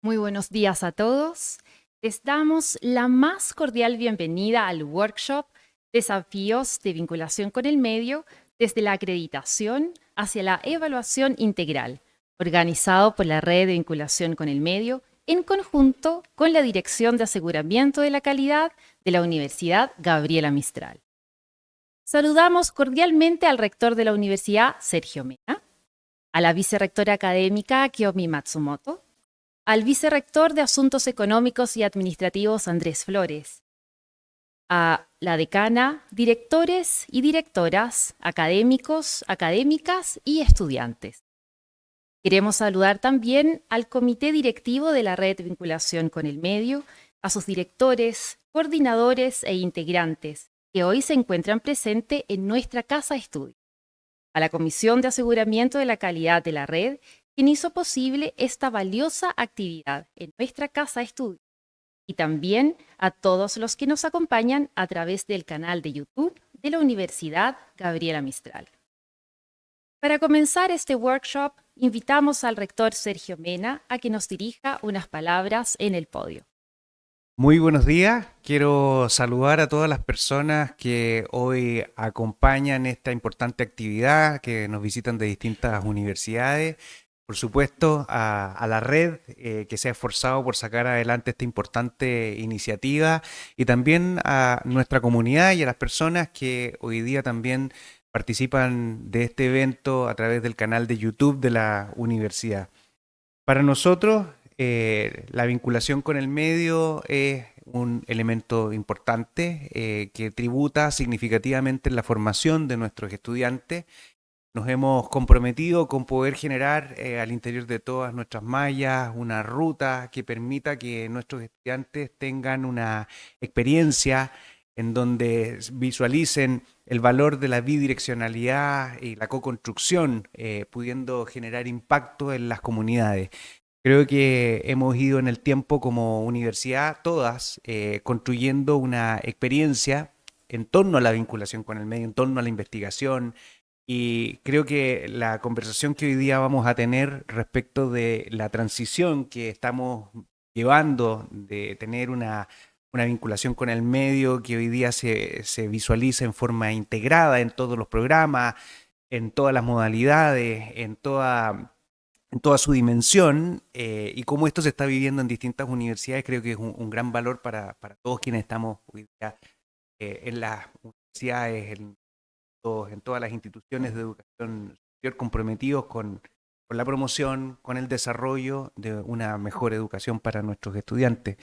Muy buenos días a todos. Les damos la más cordial bienvenida al workshop Desafíos de vinculación con el medio desde la acreditación hacia la evaluación integral, organizado por la Red de Vinculación con el Medio en conjunto con la Dirección de Aseguramiento de la Calidad de la Universidad Gabriela Mistral. Saludamos cordialmente al rector de la universidad, Sergio Mena, a la vicerrectora académica, Kiyomi Matsumoto, al vicerrector de Asuntos Económicos y Administrativos, Andrés Flores, a la decana, directores y directoras, académicos, académicas y estudiantes. Queremos saludar también al comité directivo de la Red de Vinculación con el Medio, a sus directores, coordinadores e integrantes, que hoy se encuentran presentes en nuestra casa de estudio, a la Comisión de Aseguramiento de la Calidad de la Red, quien hizo posible esta valiosa actividad en nuestra casa de estudio, y también a todos los que nos acompañan a través del canal de YouTube de la Universidad Gabriela Mistral. Para comenzar este workshop, invitamos al rector Sergio Mena a que nos dirija unas palabras en el podio. Muy buenos días, quiero saludar a todas las personas que hoy acompañan esta importante actividad, que nos visitan de distintas universidades. Por supuesto, a la red que se ha esforzado por sacar adelante esta importante iniciativa y también a nuestra comunidad y a las personas que hoy día también participan de este evento a través del canal de YouTube de la universidad. Para nosotros, la vinculación con el medio es un elemento importante que tributa significativamente en la formación de nuestros estudiantes. Nos hemos comprometido con poder generar al interior de todas nuestras mallas una ruta que permita que nuestros estudiantes tengan una experiencia en donde visualicen el valor de la bidireccionalidad y la co-construcción, pudiendo generar impacto en las comunidades. Creo que hemos ido en el tiempo como universidad, todas, construyendo una experiencia en torno a la vinculación con el medio, en torno a la investigación, y creo que la conversación que hoy día vamos a tener respecto de la transición que estamos llevando de tener una vinculación con el medio que hoy día se visualiza en forma integrada en todos los programas, en todas las modalidades, en toda su dimensión, y cómo esto se está viviendo en distintas universidades, creo que es un gran valor para todos quienes estamos hoy día en las universidades, en todas las instituciones de educación superior comprometidos con la promoción, con el desarrollo de una mejor educación para nuestros estudiantes.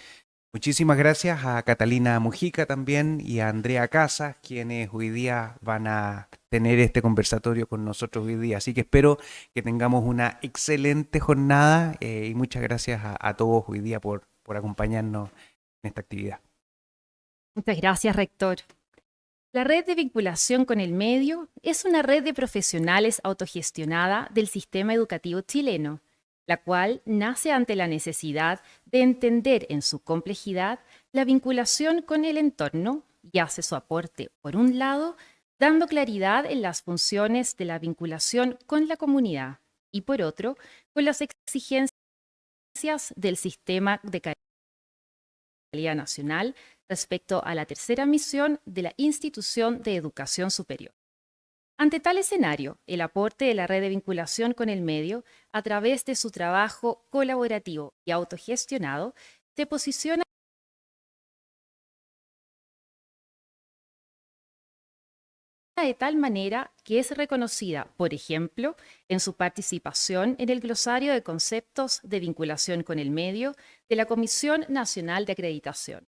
Muchísimas gracias a Catalina Mujica también y a Andrea Casas, quienes hoy día van a tener este conversatorio con nosotros hoy día. Así que espero que tengamos una excelente jornada y muchas gracias a todos hoy día por acompañarnos en esta actividad. Muchas gracias, rector. La Red de Vinculación con el Medio es una red de profesionales autogestionada del sistema educativo chileno, la cual nace ante la necesidad de entender en su complejidad la vinculación con el entorno y hace su aporte, por un lado, dando claridad en las funciones de la vinculación con la comunidad y, por otro, con las exigencias del sistema de calidad nacional respecto a la tercera misión de la institución de educación superior. Ante tal escenario, el aporte de la red de vinculación con el medio, a través de su trabajo colaborativo y autogestionado, se posiciona de tal manera que es reconocida, por ejemplo, en su participación en el glosario de conceptos de vinculación con el medio de la Comisión Nacional de Acreditación.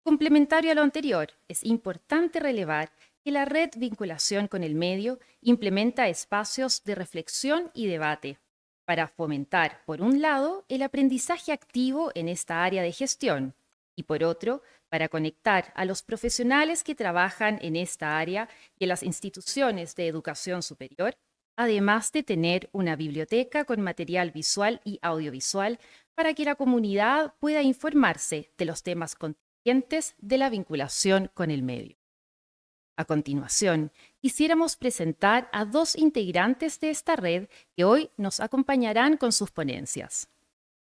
Complementario a lo anterior, es importante relevar que la red Vinculación con el Medio implementa espacios de reflexión y debate para fomentar, por un lado, el aprendizaje activo en esta área de gestión y, por otro, para conectar a los profesionales que trabajan en esta área y en las instituciones de educación superior, además de tener una biblioteca con material visual y audiovisual para que la comunidad pueda informarse de los temas contingentes de la vinculación con el medio. A continuación, quisiéramos presentar a dos integrantes de esta red que hoy nos acompañarán con sus ponencias.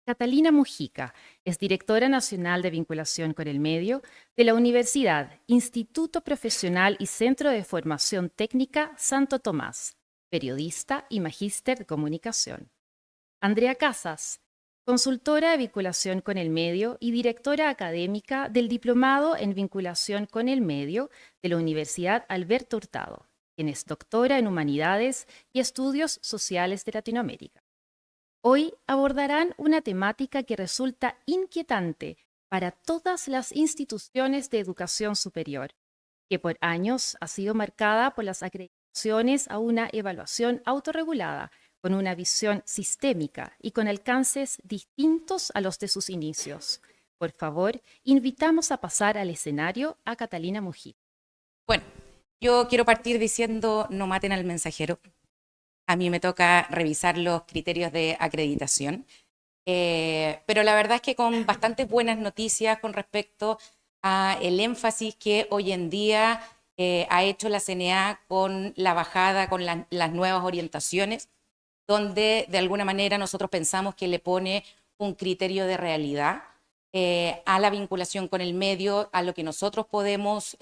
Catalina Mujica es directora nacional de vinculación con el medio de la Universidad, Instituto Profesional y Centro de Formación Técnica Santo Tomás, periodista y magíster de comunicación. Andrea Casas, consultora de vinculación con el medio y directora académica del Diplomado en Vinculación con el Medio de la Universidad Alberto Hurtado, quien es doctora en Humanidades y Estudios Sociales de Latinoamérica. Hoy abordarán una temática que resulta inquietante para todas las instituciones de educación superior, que por años ha sido marcada por las acreditaciones a una evaluación autorregulada, con una visión sistémica y con alcances distintos a los de sus inicios. Por favor, invitamos a pasar al escenario a Catalina Mujica. Bueno, yo quiero partir diciendo no maten al mensajero. A mí me toca revisar los criterios de acreditación, pero la verdad es que con bastantes buenas noticias con respecto a el énfasis que hoy en día ha hecho la CNA con la bajada, con las nuevas orientaciones, donde de alguna manera nosotros pensamos que le pone un criterio de realidad a la vinculación con el medio, a lo que nosotros podemos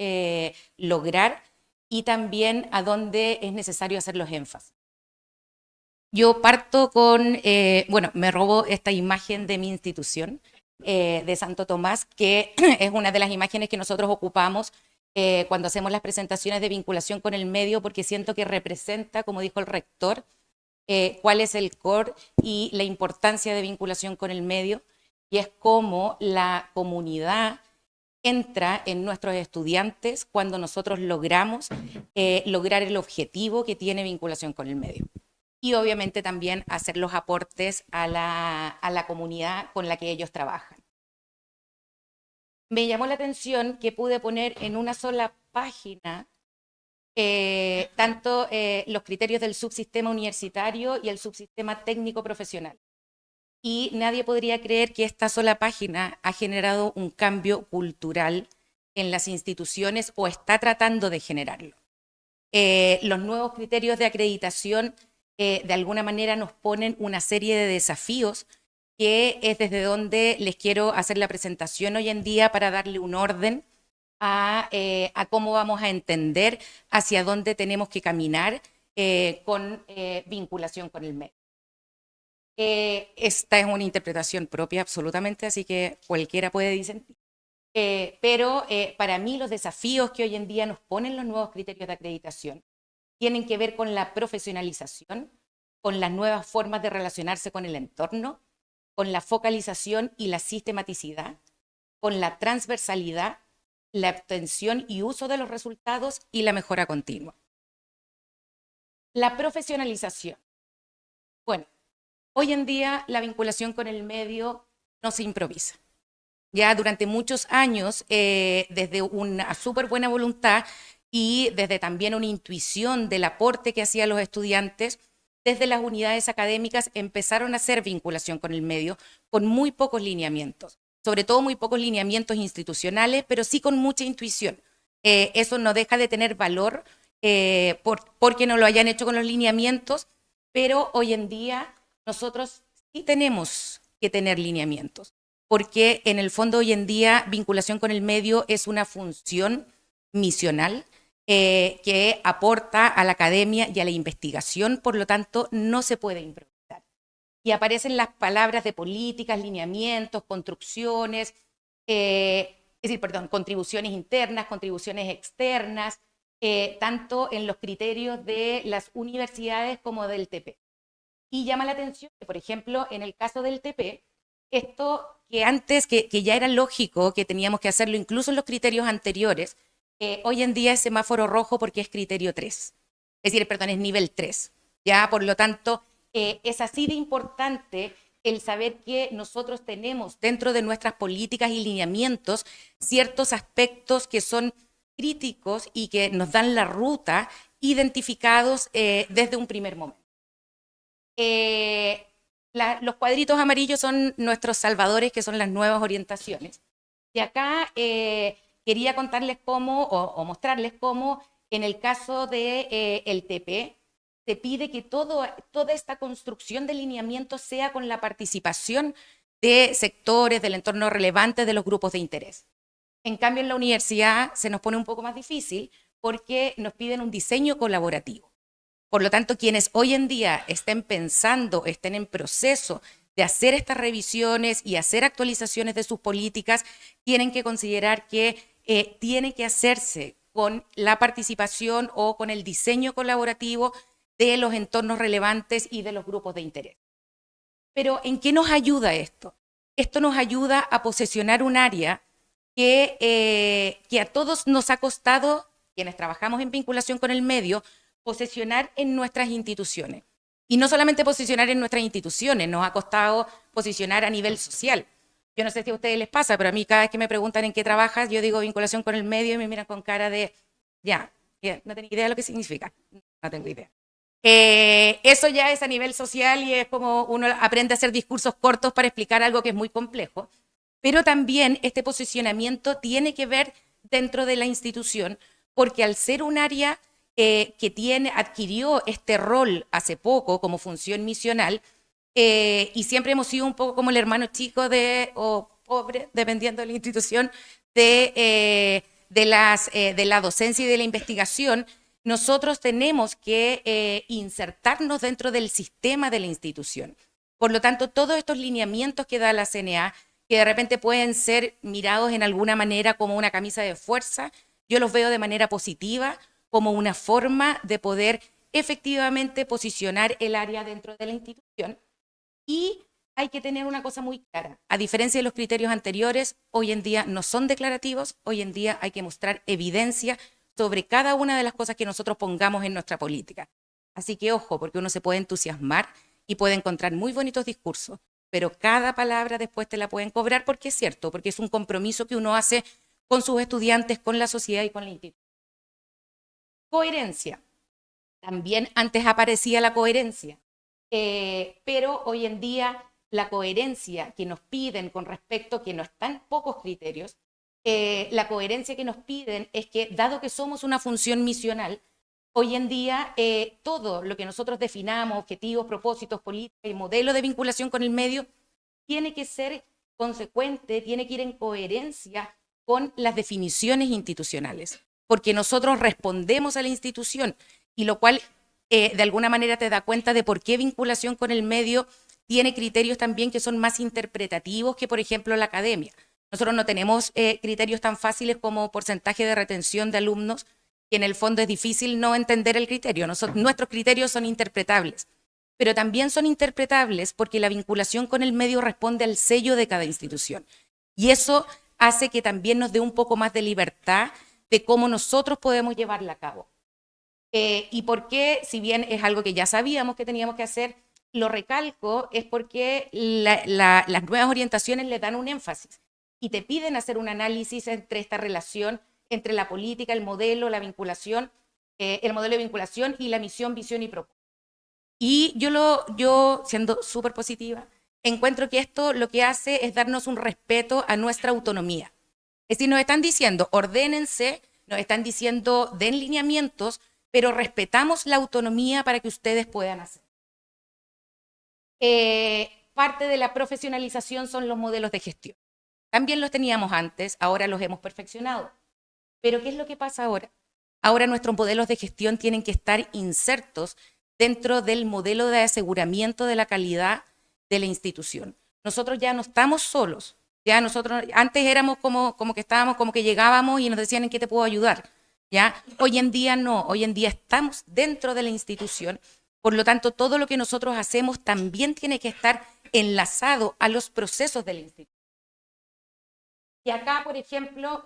lograr y también a dónde es necesario hacer los énfasis. Yo parto con, bueno, me robo esta imagen de mi institución, de Santo Tomás, que es una de las imágenes que nosotros ocupamos cuando hacemos las presentaciones de vinculación con el medio, porque siento que representa, como dijo el rector, cuál es el core y la importancia de vinculación con el medio, y es cómo la comunidad entra en nuestros estudiantes cuando nosotros logramos lograr el objetivo que tiene vinculación con el medio. Y obviamente también hacer los aportes a la comunidad con la que ellos trabajan. Me llamó la atención que pude poner en una sola página tanto los criterios del subsistema universitario y el subsistema técnico profesional. Y nadie podría creer que esta sola página ha generado un cambio cultural en las instituciones o está tratando de generarlo. Los nuevos criterios de acreditación de alguna manera nos ponen una serie de desafíos que es desde donde les quiero hacer la presentación hoy en día para darle un orden a cómo vamos a entender hacia dónde tenemos que caminar con vinculación con el medio. Esta es una interpretación propia absolutamente, así que cualquiera puede disentir. Pero para mí los desafíos que hoy en día nos ponen los nuevos criterios de acreditación tienen que ver con la profesionalización, con las nuevas formas de relacionarse con el entorno, con la focalización y la sistematicidad, con la transversalidad, la obtención y uso de los resultados y la mejora continua. La profesionalización. Bueno, hoy en día la vinculación con el medio no se improvisa. Ya durante muchos años, desde una súper buena voluntad y desde también una intuición del aporte que hacían los estudiantes, desde las unidades académicas empezaron a hacer vinculación con el medio con muy pocos lineamientos, sobre todo muy pocos lineamientos institucionales, pero sí con mucha intuición. Eso no deja de tener valor porque no lo hayan hecho con los lineamientos, pero hoy en día nosotros sí tenemos que tener lineamientos, porque en el fondo hoy en día vinculación con el medio es una función misional que aporta a la academia y a la investigación, por lo tanto no se puede improvisar. Y aparecen las palabras de políticas, lineamientos, construcciones, contribuciones internas, contribuciones externas, tanto en los criterios de las universidades como del TP. Y llama la atención que, por ejemplo, en el caso del TP, esto que antes, que ya era lógico que teníamos que hacerlo incluso en los criterios anteriores, hoy en día es semáforo rojo porque es criterio 3, es nivel 3. Ya, por lo tanto, es así de importante el saber que nosotros tenemos dentro de nuestras políticas y lineamientos ciertos aspectos que son críticos y que nos dan la ruta identificados desde un primer momento. Los cuadritos amarillos son nuestros salvadores, que son las nuevas orientaciones. Y acá quería contarles cómo, o mostrarles cómo, en el caso del TP, se pide que toda esta construcción de lineamientos sea con la participación de sectores del entorno relevante de los grupos de interés. En cambio, en la universidad se nos pone un poco más difícil porque nos piden un diseño colaborativo. Por lo tanto, quienes hoy en día estén pensando, estén en proceso de hacer estas revisiones y hacer actualizaciones de sus políticas, tienen que considerar que tiene que hacerse con la participación o con el diseño colaborativo de los entornos relevantes y de los grupos de interés. Pero ¿en qué nos ayuda esto? Esto nos ayuda a posesionar un área que a todos nos ha costado, quienes trabajamos en vinculación con el medio, posesionar en nuestras instituciones. Y no solamente posicionar en nuestras instituciones, nos ha costado posicionar a nivel social. Yo no sé si a ustedes les pasa, pero a mí cada vez que me preguntan en qué trabajas, yo digo vinculación con el medio y me miran con cara de, ya, no tengo idea de lo que significa. No tengo idea. Eso ya es a nivel social y es como uno aprende a hacer discursos cortos para explicar algo que es muy complejo. Pero también este posicionamiento tiene que ver dentro de la institución, porque al ser un área que adquirió este rol hace poco como función misional, y siempre hemos sido un poco como el hermano chico o pobre, dependiendo de la institución, de la docencia y de la investigación. Nosotros tenemos que insertarnos dentro del sistema de la institución. Por lo tanto, todos estos lineamientos que da la CNA, que de repente pueden ser mirados en alguna manera como una camisa de fuerza, yo los veo de manera positiva, como una forma de poder efectivamente posicionar el área dentro de la institución. Y hay que tener una cosa muy clara. A diferencia de los criterios anteriores, hoy en día no son declarativos, hoy en día hay que mostrar evidencia sobre cada una de las cosas que nosotros pongamos en nuestra política. Así que ojo, porque uno se puede entusiasmar y puede encontrar muy bonitos discursos, pero cada palabra después te la pueden cobrar porque es cierto, porque es un compromiso que uno hace con sus estudiantes, con la sociedad y con la institución. Coherencia. También antes aparecía la coherencia, pero hoy en día la coherencia que nos piden con respecto, que no están pocos criterios, la coherencia que nos piden es que, dado que somos una función misional, hoy en día todo lo que nosotros definamos, objetivos, propósitos, políticas y modelo de vinculación con el medio, tiene que ser consecuente, tiene que ir en coherencia con las definiciones institucionales, porque nosotros respondemos a la institución, y lo cual de alguna manera te da cuenta de por qué vinculación con el medio tiene criterios también que son más interpretativos que, por ejemplo, la academia. Nosotros no tenemos criterios tan fáciles como porcentaje de retención de alumnos, que en el fondo es difícil no entender el criterio. Nuestros criterios son interpretables, pero también son interpretables porque la vinculación con el medio responde al sello de cada institución. Y eso hace que también nos dé un poco más de libertad de cómo nosotros podemos llevarla a cabo. ¿Y por qué? Si bien es algo que ya sabíamos que teníamos que hacer, lo recalco, es porque las nuevas orientaciones le dan un énfasis y te piden hacer un análisis entre esta relación entre la política, el modelo, la vinculación, el modelo de vinculación y la misión, visión y propósito. Y yo siendo súper positiva, encuentro que esto lo que hace es darnos un respeto a nuestra autonomía. Es decir, nos están diciendo, ordénense, nos están diciendo, den lineamientos, pero respetamos la autonomía para que ustedes puedan hacer. Parte de la profesionalización son los modelos de gestión. También los teníamos antes, ahora los hemos perfeccionado. Pero ¿qué es lo que pasa ahora? Ahora nuestros modelos de gestión tienen que estar insertos dentro del modelo de aseguramiento de la calidad de la institución. Nosotros ya no estamos solos. Ya nosotros antes éramos como que estábamos, como que llegábamos y nos decían en qué te puedo ayudar. ¿Ya? Hoy en día no, hoy en día estamos dentro de la institución, por lo tanto todo lo que nosotros hacemos también tiene que estar enlazado a los procesos de la institución. Y acá, por ejemplo,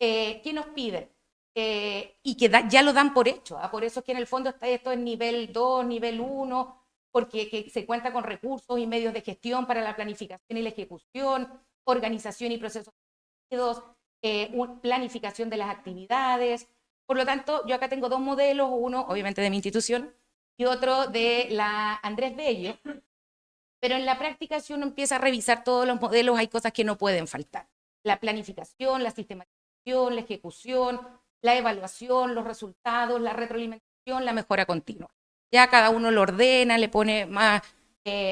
¿qué nos piden? Y que ya lo dan por hecho, por eso es que en el fondo está esto en nivel 2, nivel 1, porque que se cuenta con recursos y medios de gestión para la planificación y la ejecución, organización y procesos planificación de las actividades. Por lo tanto, yo acá tengo dos modelos, uno obviamente de mi institución y otro de la Andrés Bello, pero en la práctica si uno empieza a revisar todos los modelos hay cosas que no pueden faltar. La planificación, la sistematización, la ejecución, la evaluación, los resultados, la retroalimentación, la mejora continua. Ya cada uno lo ordena, le pone más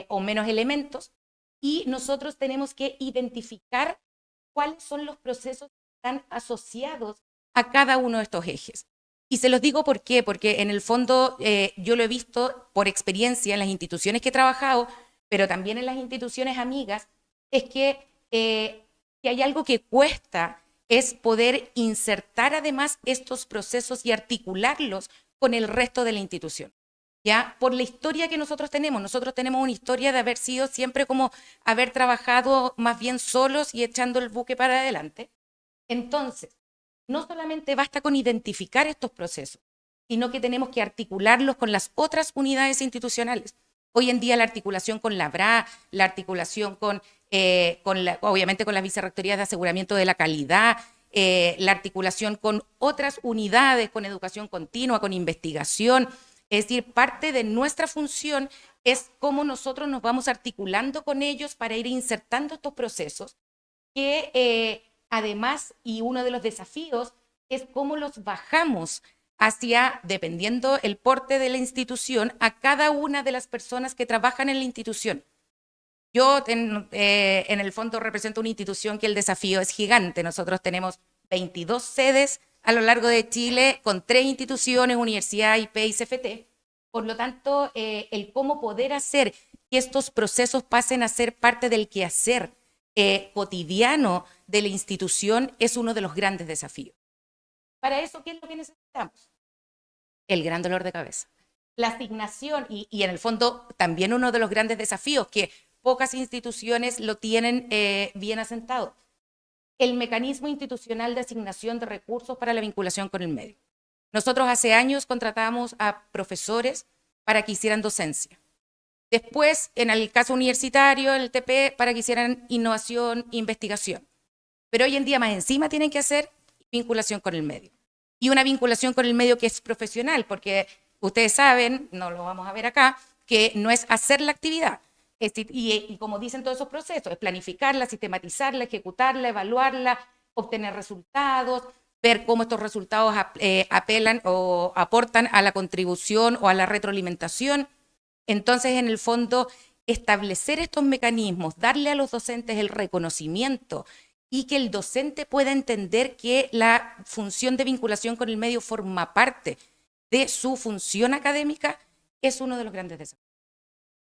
o menos elementos, y nosotros tenemos que identificar cuáles son los procesos que están asociados a cada uno de estos ejes. Y se los digo por qué, porque en el fondo yo lo he visto por experiencia en las instituciones que he trabajado, pero también en las instituciones amigas, es que hay algo que cuesta, es poder insertar además estos procesos y articularlos con el resto de la institución. ¿Ya? Por la historia que nosotros tenemos una historia de haber sido siempre como haber trabajado más bien solos y echando el buque para adelante. Entonces, no solamente basta con identificar estos procesos, sino que tenemos que articularlos con las otras unidades institucionales. Hoy en día la articulación con la BRA, la articulación obviamente con las vicerrectorías de aseguramiento de la calidad, la articulación con otras unidades, con educación continua, con investigación. Es decir, parte de nuestra función es cómo nosotros nos vamos articulando con ellos para ir insertando estos procesos que además, y uno de los desafíos es cómo los bajamos hacia, dependiendo el porte de la institución, a cada una de las personas que trabajan en la institución. Yo en el fondo represento una institución que el desafío es gigante. Nosotros tenemos 22 sedes a lo largo de Chile con 3 instituciones, universidad, IP y CFT. Por lo tanto, el cómo poder hacer que estos procesos pasen a ser parte del quehacer cotidiano de la institución es uno de los grandes desafíos. Para eso, ¿qué es lo que necesitamos? El gran dolor de cabeza. La asignación, y en el fondo también uno de los grandes desafíos, que pocas instituciones lo tienen bien asentado. El mecanismo institucional de asignación de recursos para la vinculación con el medio. Nosotros hace años contratamos a profesores para que hicieran docencia. Después, en el caso universitario, en el TP, para que hicieran innovación e investigación. Pero hoy en día más encima tienen que hacer vinculación con el medio. Y una vinculación con el medio que es profesional, porque ustedes saben, no lo vamos a ver acá, que no es hacer la actividad. Y como dicen todos esos procesos, es planificarla, sistematizarla, ejecutarla, evaluarla, obtener resultados, ver cómo estos resultados apelan o aportan a la contribución o a la retroalimentación. Entonces, en el fondo, establecer estos mecanismos, darle a los docentes el reconocimiento y que el docente pueda entender que la función de vinculación con el medio forma parte de su función académica, es uno de los grandes desafíos.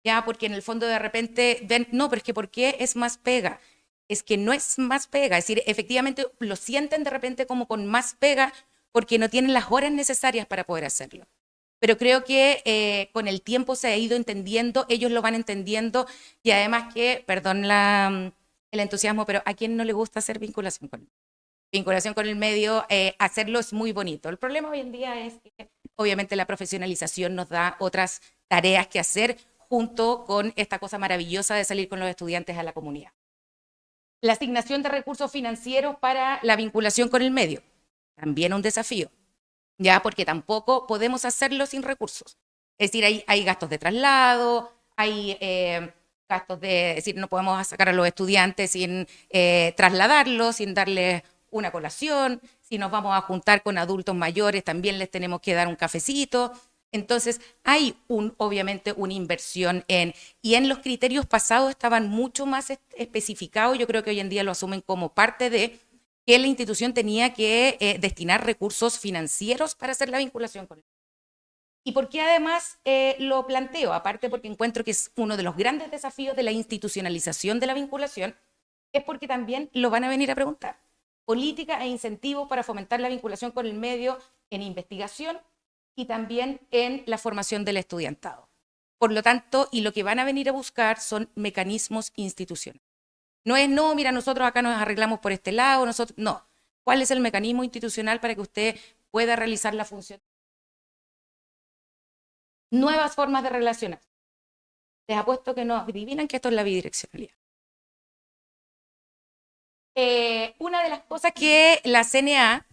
Ya, porque en el fondo de repente ven, no, pero es que ¿por qué es más pega? Es que no es más pega, es decir, efectivamente lo sienten de repente como con más pega porque no tienen las horas necesarias para poder hacerlo. Pero creo que con el tiempo se ha ido entendiendo, ellos lo van entendiendo y además que, perdón el entusiasmo, pero ¿a quién no le gusta hacer vinculación con el medio? Vinculación con el medio, hacerlo es muy bonito. El problema hoy en día es que obviamente la profesionalización nos da otras tareas que hacer junto con esta cosa maravillosa de salir con los estudiantes a la comunidad. La asignación de recursos financieros para la vinculación con el medio, también un desafío, ya porque tampoco podemos hacerlo sin recursos. Es decir, hay gastos de traslado, hay gastos es decir, no podemos sacar a los estudiantes sin trasladarlos, sin darles una colación. Si nos vamos a juntar con adultos mayores, también les tenemos que dar un cafecito. Entonces, hay obviamente una inversión y en los criterios pasados estaban mucho más especificados. Yo creo que hoy en día lo asumen como parte de que la institución tenía que destinar recursos financieros para hacer la vinculación con él. ¿Y por qué además lo planteo? Aparte porque encuentro que es uno de los grandes desafíos de la institucionalización de la vinculación, es porque también lo van a venir a preguntar. Política e incentivos para fomentar la vinculación con el medio en investigación y también en la formación del estudiantado. Por lo tanto, y lo que van a venir a buscar son mecanismos institucionales. No es, no, mira, nosotros acá nos arreglamos por este lado, nosotros, no. ¿Cuál es el mecanismo institucional para que usted pueda realizar la función? Nuevas formas de relacionar. Les apuesto que no adivinan que esto es la bidireccionalidad. Una de las cosas que la CNA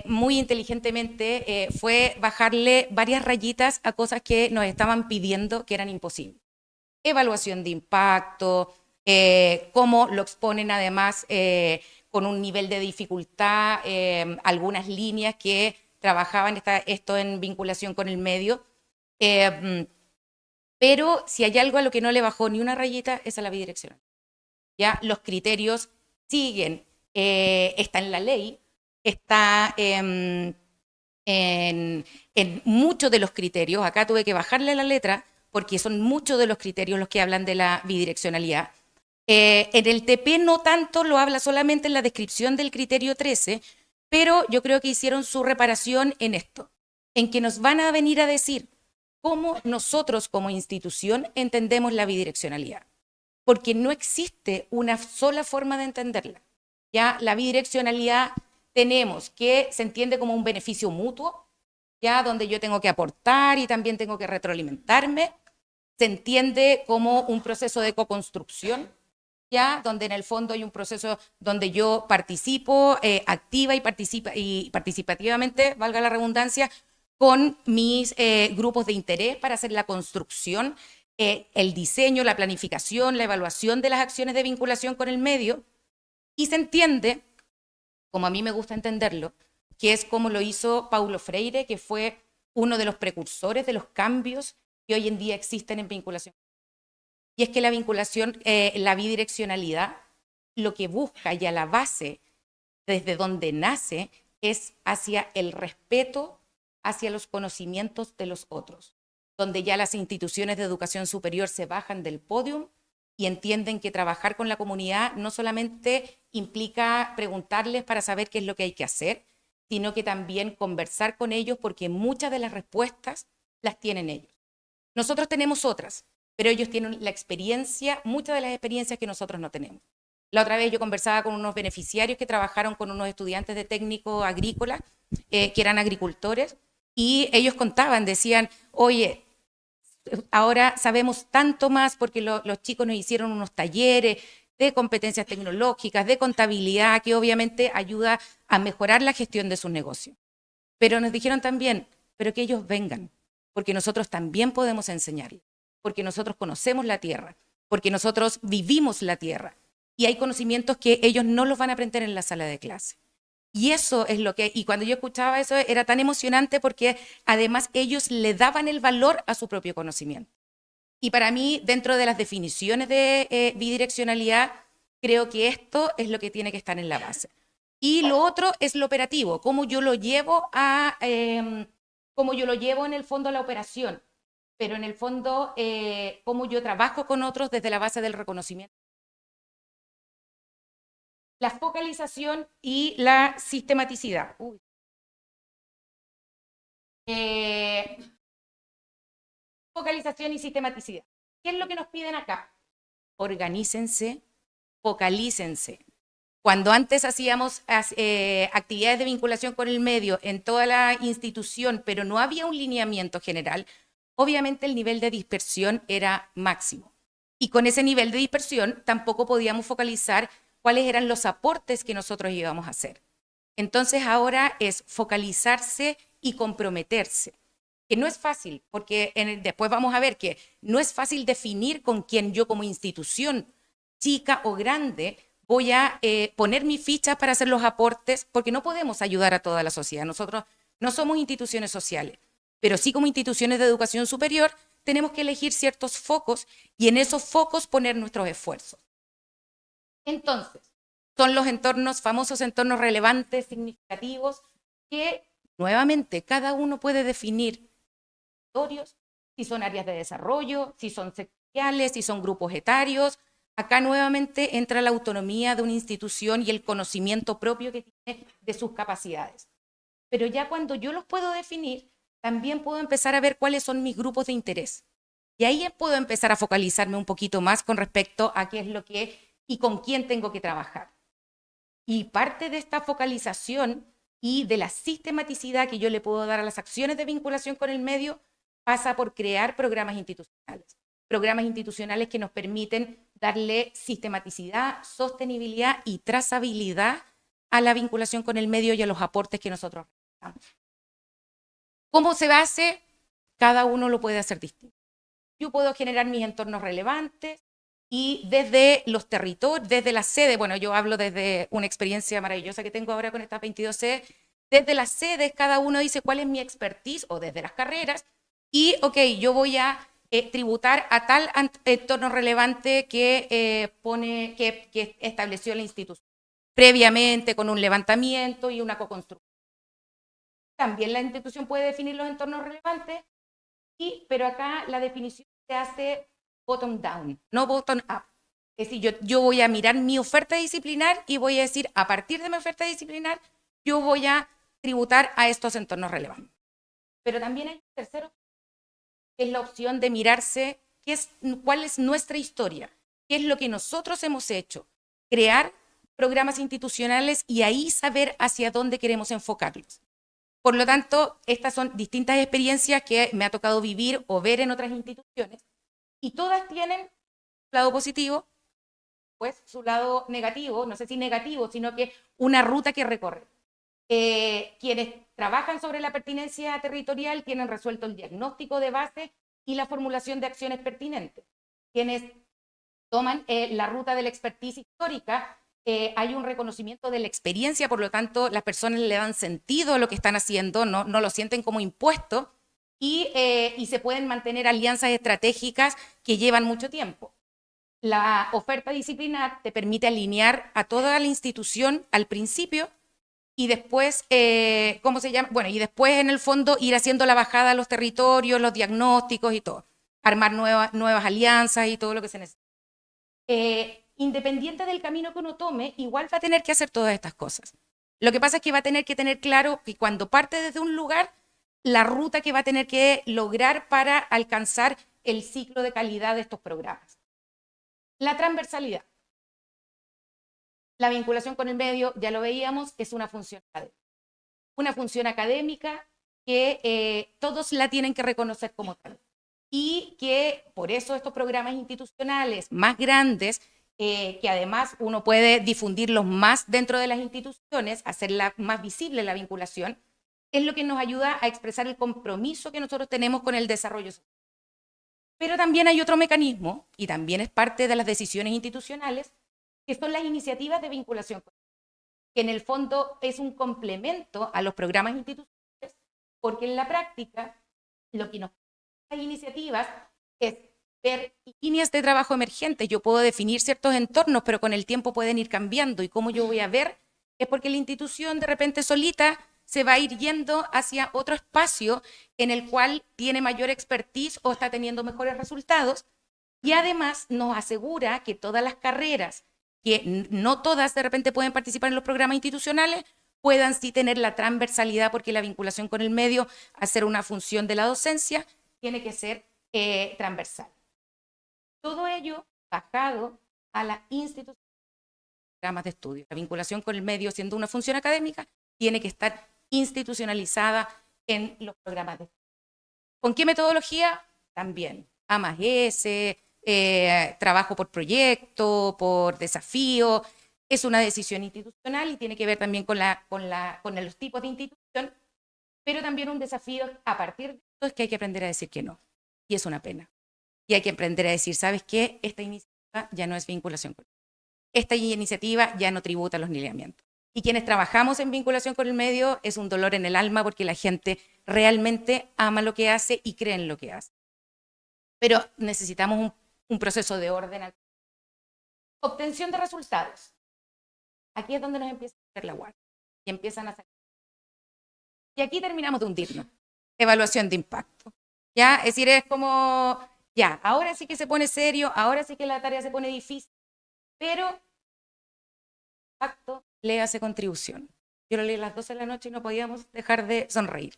muy inteligentemente fue bajarle varias rayitas a cosas que nos estaban pidiendo que eran imposibles. Evaluación de impacto, cómo lo exponen además con un nivel de dificultad, algunas líneas que trabajaban esto en vinculación con el medio. Pero si hay algo a lo que no le bajó ni una rayita, es a la bidireccional. Ya los criterios siguen, está en la ley, está en muchos de los criterios. Acá tuve que bajarle la letra porque son muchos de los criterios los que hablan de la bidireccionalidad. En el TP no tanto, lo habla solamente en la descripción del criterio 13, pero yo creo que hicieron su reparación en esto, en que nos van a venir a decir cómo nosotros como institución entendemos la bidireccionalidad, porque no existe una sola forma de entenderla. Ya la bidireccionalidad tenemos que se entiende como un beneficio mutuo, ya donde yo tengo que aportar y también tengo que retroalimentarme. Se entiende como un proceso de coconstrucción, ya donde en el fondo hay un proceso donde yo participo activa y participativamente, valga la redundancia, con mis grupos de interés para hacer la construcción, el diseño, la planificación, la evaluación de las acciones de vinculación con el medio. Y se entiende, como a mí me gusta entenderlo, que es como lo hizo Paulo Freire, que fue uno de los precursores de los cambios que hoy en día existen en vinculación. Y es que la vinculación, la bidireccionalidad, lo que busca y a la base, desde donde nace, es hacia el respeto hacia los conocimientos de los otros, donde ya las instituciones de educación superior se bajan del podio y entienden que trabajar con la comunidad no solamente implica preguntarles para saber qué es lo que hay que hacer, sino que también conversar con ellos porque muchas de las respuestas las tienen ellos. Nosotros tenemos otras, pero ellos tienen la experiencia, muchas de las experiencias que nosotros no tenemos. La otra vez yo conversaba con unos beneficiarios que trabajaron con unos estudiantes de técnico agrícola, que eran agricultores, y ellos contaban, decían, oye, ahora sabemos tanto más porque los chicos nos hicieron unos talleres de competencias tecnológicas, de contabilidad, que obviamente ayuda a mejorar la gestión de sus negocios. Pero nos dijeron también, pero que ellos vengan, porque nosotros también podemos enseñarles, porque nosotros conocemos la tierra, porque nosotros vivimos la tierra, y hay conocimientos que ellos no los van a aprender en la sala de clase. Y eso es lo que, y cuando yo escuchaba eso era tan emocionante porque además ellos le daban el valor a su propio conocimiento. Y para mí, dentro de las definiciones de bidireccionalidad, creo que esto es lo que tiene que estar en la base. Y lo otro es lo operativo, cómo yo lo llevo cómo yo lo llevo en el fondo a la operación, pero en el fondo cómo yo trabajo con otros desde la base del reconocimiento. La focalización y la sistematicidad. Focalización y sistematicidad. ¿Qué es lo que nos piden acá? Organícense, focalícense. Cuando antes hacíamos actividades de vinculación con el medio en toda la institución, pero no había un lineamiento general, obviamente el nivel de dispersión era máximo. Y con ese nivel de dispersión tampoco podíamos focalizar cuáles eran los aportes que nosotros íbamos a hacer. Entonces ahora es focalizarse y comprometerse, que no es fácil, porque después vamos a ver que no es fácil definir con quién yo como institución, chica o grande, voy a poner mi ficha para hacer los aportes, porque no podemos ayudar a toda la sociedad. Nosotros no somos instituciones sociales, pero sí como instituciones de educación superior tenemos que elegir ciertos focos y en esos focos poner nuestros esfuerzos. Entonces, son los entornos, famosos entornos relevantes, significativos, que nuevamente cada uno puede definir territorios, si son áreas de desarrollo, si son sectoriales, si son grupos etarios. Acá nuevamente entra la autonomía de una institución y el conocimiento propio que tiene de sus capacidades. Pero ya cuando yo los puedo definir, también puedo empezar a ver cuáles son mis grupos de interés. Y ahí puedo empezar a focalizarme un poquito más con respecto a qué es lo que y con quién tengo que trabajar. Y parte de esta focalización y de la sistematicidad que yo le puedo dar a las acciones de vinculación con el medio pasa por crear programas institucionales que nos permiten darle sistematicidad, sostenibilidad y trazabilidad a la vinculación con el medio y a los aportes que nosotros realizamos. ¿Cómo se hace? Cada uno lo puede hacer distinto. Yo puedo generar mis entornos relevantes y desde los territorios, desde la sede, bueno, yo hablo desde una experiencia maravillosa que tengo ahora con estas 22 sedes, desde las sedes cada uno dice cuál es mi expertise o desde las carreras y, ok, yo voy a tributar a tal entorno relevante que estableció la institución previamente con un levantamiento y una coconstrucción. También la institución puede definir los entornos relevantes, pero acá la definición se hace bottom down, no bottom up. Es decir, yo voy a mirar mi oferta disciplinar y voy a decir, a partir de mi oferta disciplinar, yo voy a tributar a estos entornos relevantes. Pero también hay un tercero, que es la opción de mirarse cuál es nuestra historia, qué es lo que nosotros hemos hecho, crear programas institucionales y ahí saber hacia dónde queremos enfocarlos. Por lo tanto, estas son distintas experiencias que me ha tocado vivir o ver en otras instituciones y todas tienen su lado positivo, pues su lado negativo, no sé si negativo, sino que una ruta que recorrer. Quienes trabajan sobre la pertinencia territorial tienen resuelto el diagnóstico de base y la formulación de acciones pertinentes. Quienes toman la ruta de la expertise histórica, hay un reconocimiento de la experiencia, por lo tanto las personas le dan sentido a lo que están haciendo, no lo sienten como impuesto y se pueden mantener alianzas estratégicas que llevan mucho tiempo. La oferta disciplinar te permite alinear a toda la institución al principio y después, ¿cómo se llama? Bueno, y después en el fondo ir haciendo la bajada a los territorios, los diagnósticos y todo, armar nuevas alianzas y todo lo que se necesita. Independiente del camino que uno tome, igual va a tener que hacer todas estas cosas. Lo que pasa es que va a tener que tener claro que cuando parte desde un lugar, la ruta que va a tener que lograr para alcanzar el ciclo de calidad de estos programas. La transversalidad. La vinculación con el medio, ya lo veíamos, es una función académica. Una función académica que todos la tienen que reconocer como tal. Y que por eso estos programas institucionales más grandes, que además uno puede difundirlos más dentro de las instituciones, hacerla más visible la vinculación, es lo que nos ayuda a expresar el compromiso que nosotros tenemos con el desarrollo social. Pero también hay otro mecanismo, y también es parte de las decisiones institucionales, que son las iniciativas de vinculación, que en el fondo es un complemento a los programas institucionales, porque en la práctica lo que nos las iniciativas es ver líneas de trabajo emergentes. Yo puedo definir ciertos entornos, pero con el tiempo pueden ir cambiando. ¿Y cómo yo voy a ver? Es porque la institución de repente solita se va a ir yendo hacia otro espacio en el cual tiene mayor expertise o está teniendo mejores resultados. Y además nos asegura que todas las carreras, que no todas de repente pueden participar en los programas institucionales, puedan sí tener la transversalidad, porque la vinculación con el medio, al ser una función de la docencia, tiene que ser transversal. Todo ello bajado a la institución de programas de estudio. La vinculación con el medio, siendo una función académica, tiene que estar institucionalizada en los programas de estudio. ¿Con qué metodología? También A+S, trabajo por proyecto, por desafío. Es una decisión institucional y tiene que ver también con los tipos de institución, pero también un desafío a partir de esto es que hay que aprender a decir que no. Y es una pena. Y hay que aprender a decir, ¿sabes qué? Esta iniciativa ya no es vinculación con el medio. Esta iniciativa ya no tributa los lineamientos. Y quienes trabajamos en vinculación con el medio es un dolor en el alma porque la gente realmente ama lo que hace y cree en lo que hace. Pero necesitamos un proceso de orden. Obtención de resultados. Aquí es donde nos empieza a hacer la guardia y empiezan a salir. Y aquí terminamos de hundirnos. Evaluación de impacto. ¿Ya? Es decir, es como, ya, ahora sí que se pone serio, ahora sí que la tarea se pone difícil, pero impacto, léase contribución. Yo lo leí a las 12 de la noche y no podíamos dejar de sonreír,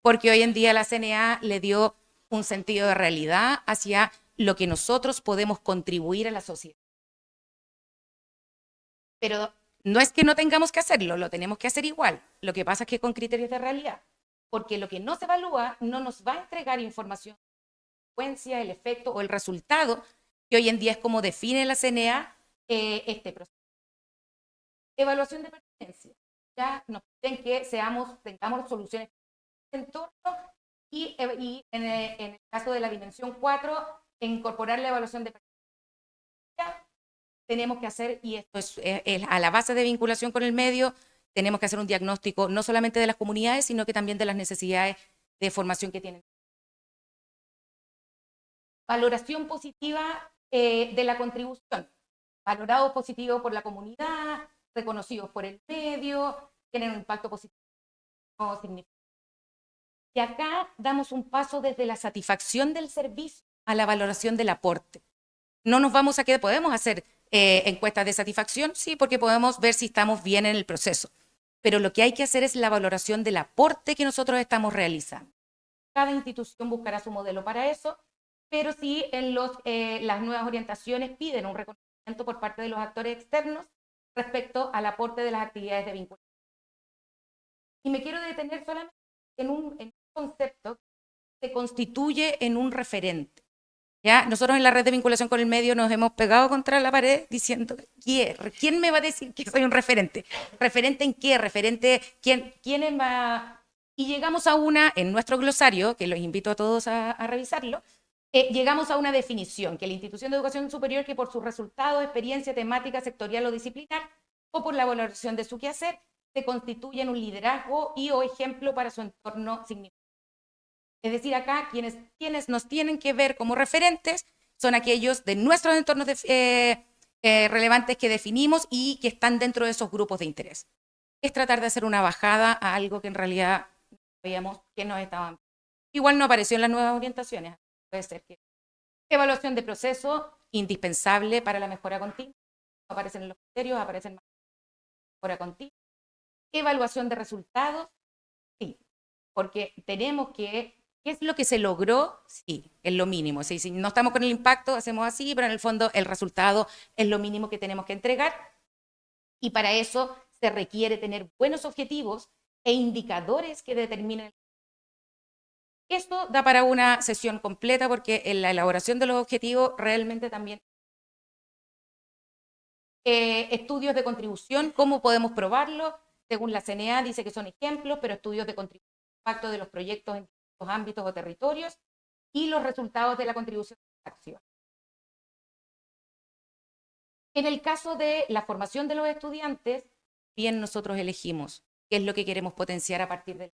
porque hoy en día la CNA le dio un sentido de realidad hacia lo que nosotros podemos contribuir a la sociedad. Pero no es que no tengamos que hacerlo, lo tenemos que hacer igual. Lo que pasa es que con criterios de realidad, porque lo que no se evalúa no nos va a entregar información, la consecuencia, el efecto o el resultado, que hoy en día es como define la CNA este proceso. Evaluación de pertinencia. Ya nos piden que tengamos soluciones de entorno y en el caso de la dimensión 4, incorporar la evaluación de pertinencia. Tenemos que hacer, y esto es a la base de vinculación con el medio, tenemos que hacer un diagnóstico no solamente de las comunidades, sino que también de las necesidades de formación que tienen. Valoración positiva de la contribución. Valorados positivos por la comunidad, reconocidos por el medio, tienen un impacto positivo significativo. Y acá damos un paso desde la satisfacción del servicio a la valoración del aporte. No nos vamos a quedar, podemos hacer encuestas de satisfacción, sí, porque podemos ver si estamos bien en el proceso. Pero lo que hay que hacer es la valoración del aporte que nosotros estamos realizando. Cada institución buscará su modelo para eso, pero sí en las nuevas orientaciones piden un reconocimiento por parte de los actores externos respecto al aporte de las actividades de vinculación. Y me quiero detener solamente en un concepto que se constituye en un referente. ¿Ya? Nosotros en la red de vinculación con el medio nos hemos pegado contra la pared diciendo, ¿quién me va a decir que soy un referente? ¿Referente en qué? ¿Referente quién va? Y llegamos a en nuestro glosario, que los invito a todos a revisarlo, llegamos a una definición, que la institución de educación superior que por sus resultados, experiencia, temática, sectorial o disciplinar, o por la valoración de su quehacer, se constituye en un liderazgo y o ejemplo para su entorno significativo. Es decir, acá quienes nos tienen que ver como referentes son aquellos de nuestros entornos relevantes que definimos y que están dentro de esos grupos de interés. Es tratar de hacer una bajada a algo que en realidad sabíamos que nos estaban. Igual no apareció en las nuevas orientaciones. Puede ser que evaluación de proceso, indispensable para la mejora continua. No aparecen en los criterios, aparecen más mejora continua. Evaluación de resultados, sí, porque tenemos que. ¿Qué es lo que se logró? Sí, es lo mínimo. Sí, si no estamos con el impacto, hacemos así, pero en el fondo el resultado es lo mínimo que tenemos que entregar. Y para eso se requiere tener buenos objetivos e indicadores que determinen. Esto da para una sesión completa porque en la elaboración de los objetivos realmente también estudios de contribución, ¿cómo podemos probarlo? Según la CNA dice que son ejemplos, pero estudios de contribución, impacto de los proyectos en ámbitos o territorios y los resultados de la contribución de la acción. En el caso de la formación de los estudiantes, bien nosotros elegimos qué es lo que queremos potenciar a partir de.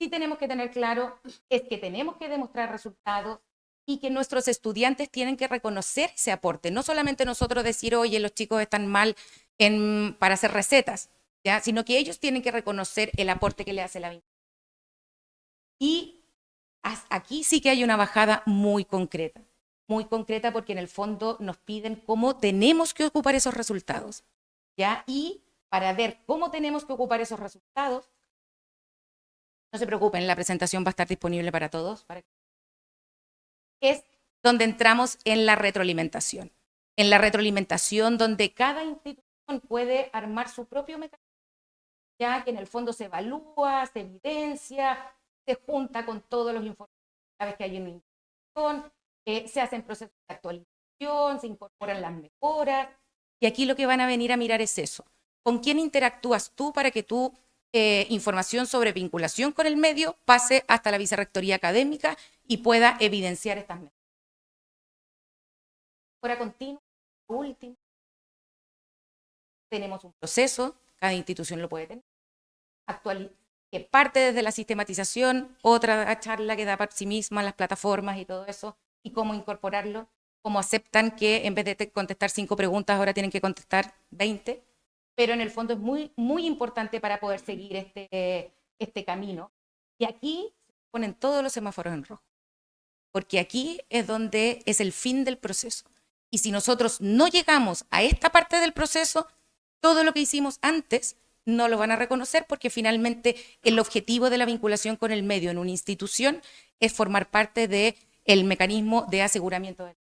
Sí tenemos que tener claro es que tenemos que demostrar resultados y que nuestros estudiantes tienen que reconocer ese aporte. No solamente nosotros decir, oye, los chicos están mal para hacer recetas, ¿ya? Sino que ellos tienen que reconocer el aporte que le hace la vinculación. Y aquí sí que hay una bajada muy concreta porque en el fondo nos piden cómo tenemos que ocupar esos resultados, ¿ya? Y para ver cómo tenemos que ocupar esos resultados, no se preocupen, la presentación va a estar disponible para todos. Es donde entramos en la retroalimentación. En la retroalimentación donde cada institución puede armar su propio mecanismo, ya que en el fondo se evalúa, se evidencia, se junta con todos los informes cada vez que hay una institución, se hacen procesos de actualización, se incorporan las mejoras. Y aquí lo que van a venir a mirar es eso. ¿Con quién interactúas tú para que tu información sobre vinculación con el medio pase hasta la vicerrectoría académica y pueda evidenciar estas mejoras? Mejora continua, último. Tenemos un proceso, cada institución lo puede tener. Que parte desde la sistematización, otra charla que da para sí misma, las plataformas y todo eso, y cómo incorporarlo, cómo aceptan que en vez de contestar 5 preguntas, ahora tienen que contestar 20, pero en el fondo es muy, muy importante para poder seguir este camino. Y aquí se ponen todos los semáforos en rojo, porque aquí es donde es el fin del proceso. Y si nosotros no llegamos a esta parte del proceso, todo lo que hicimos antes no lo van a reconocer porque finalmente el objetivo de la vinculación con el medio en una institución es formar parte del mecanismo de aseguramiento del.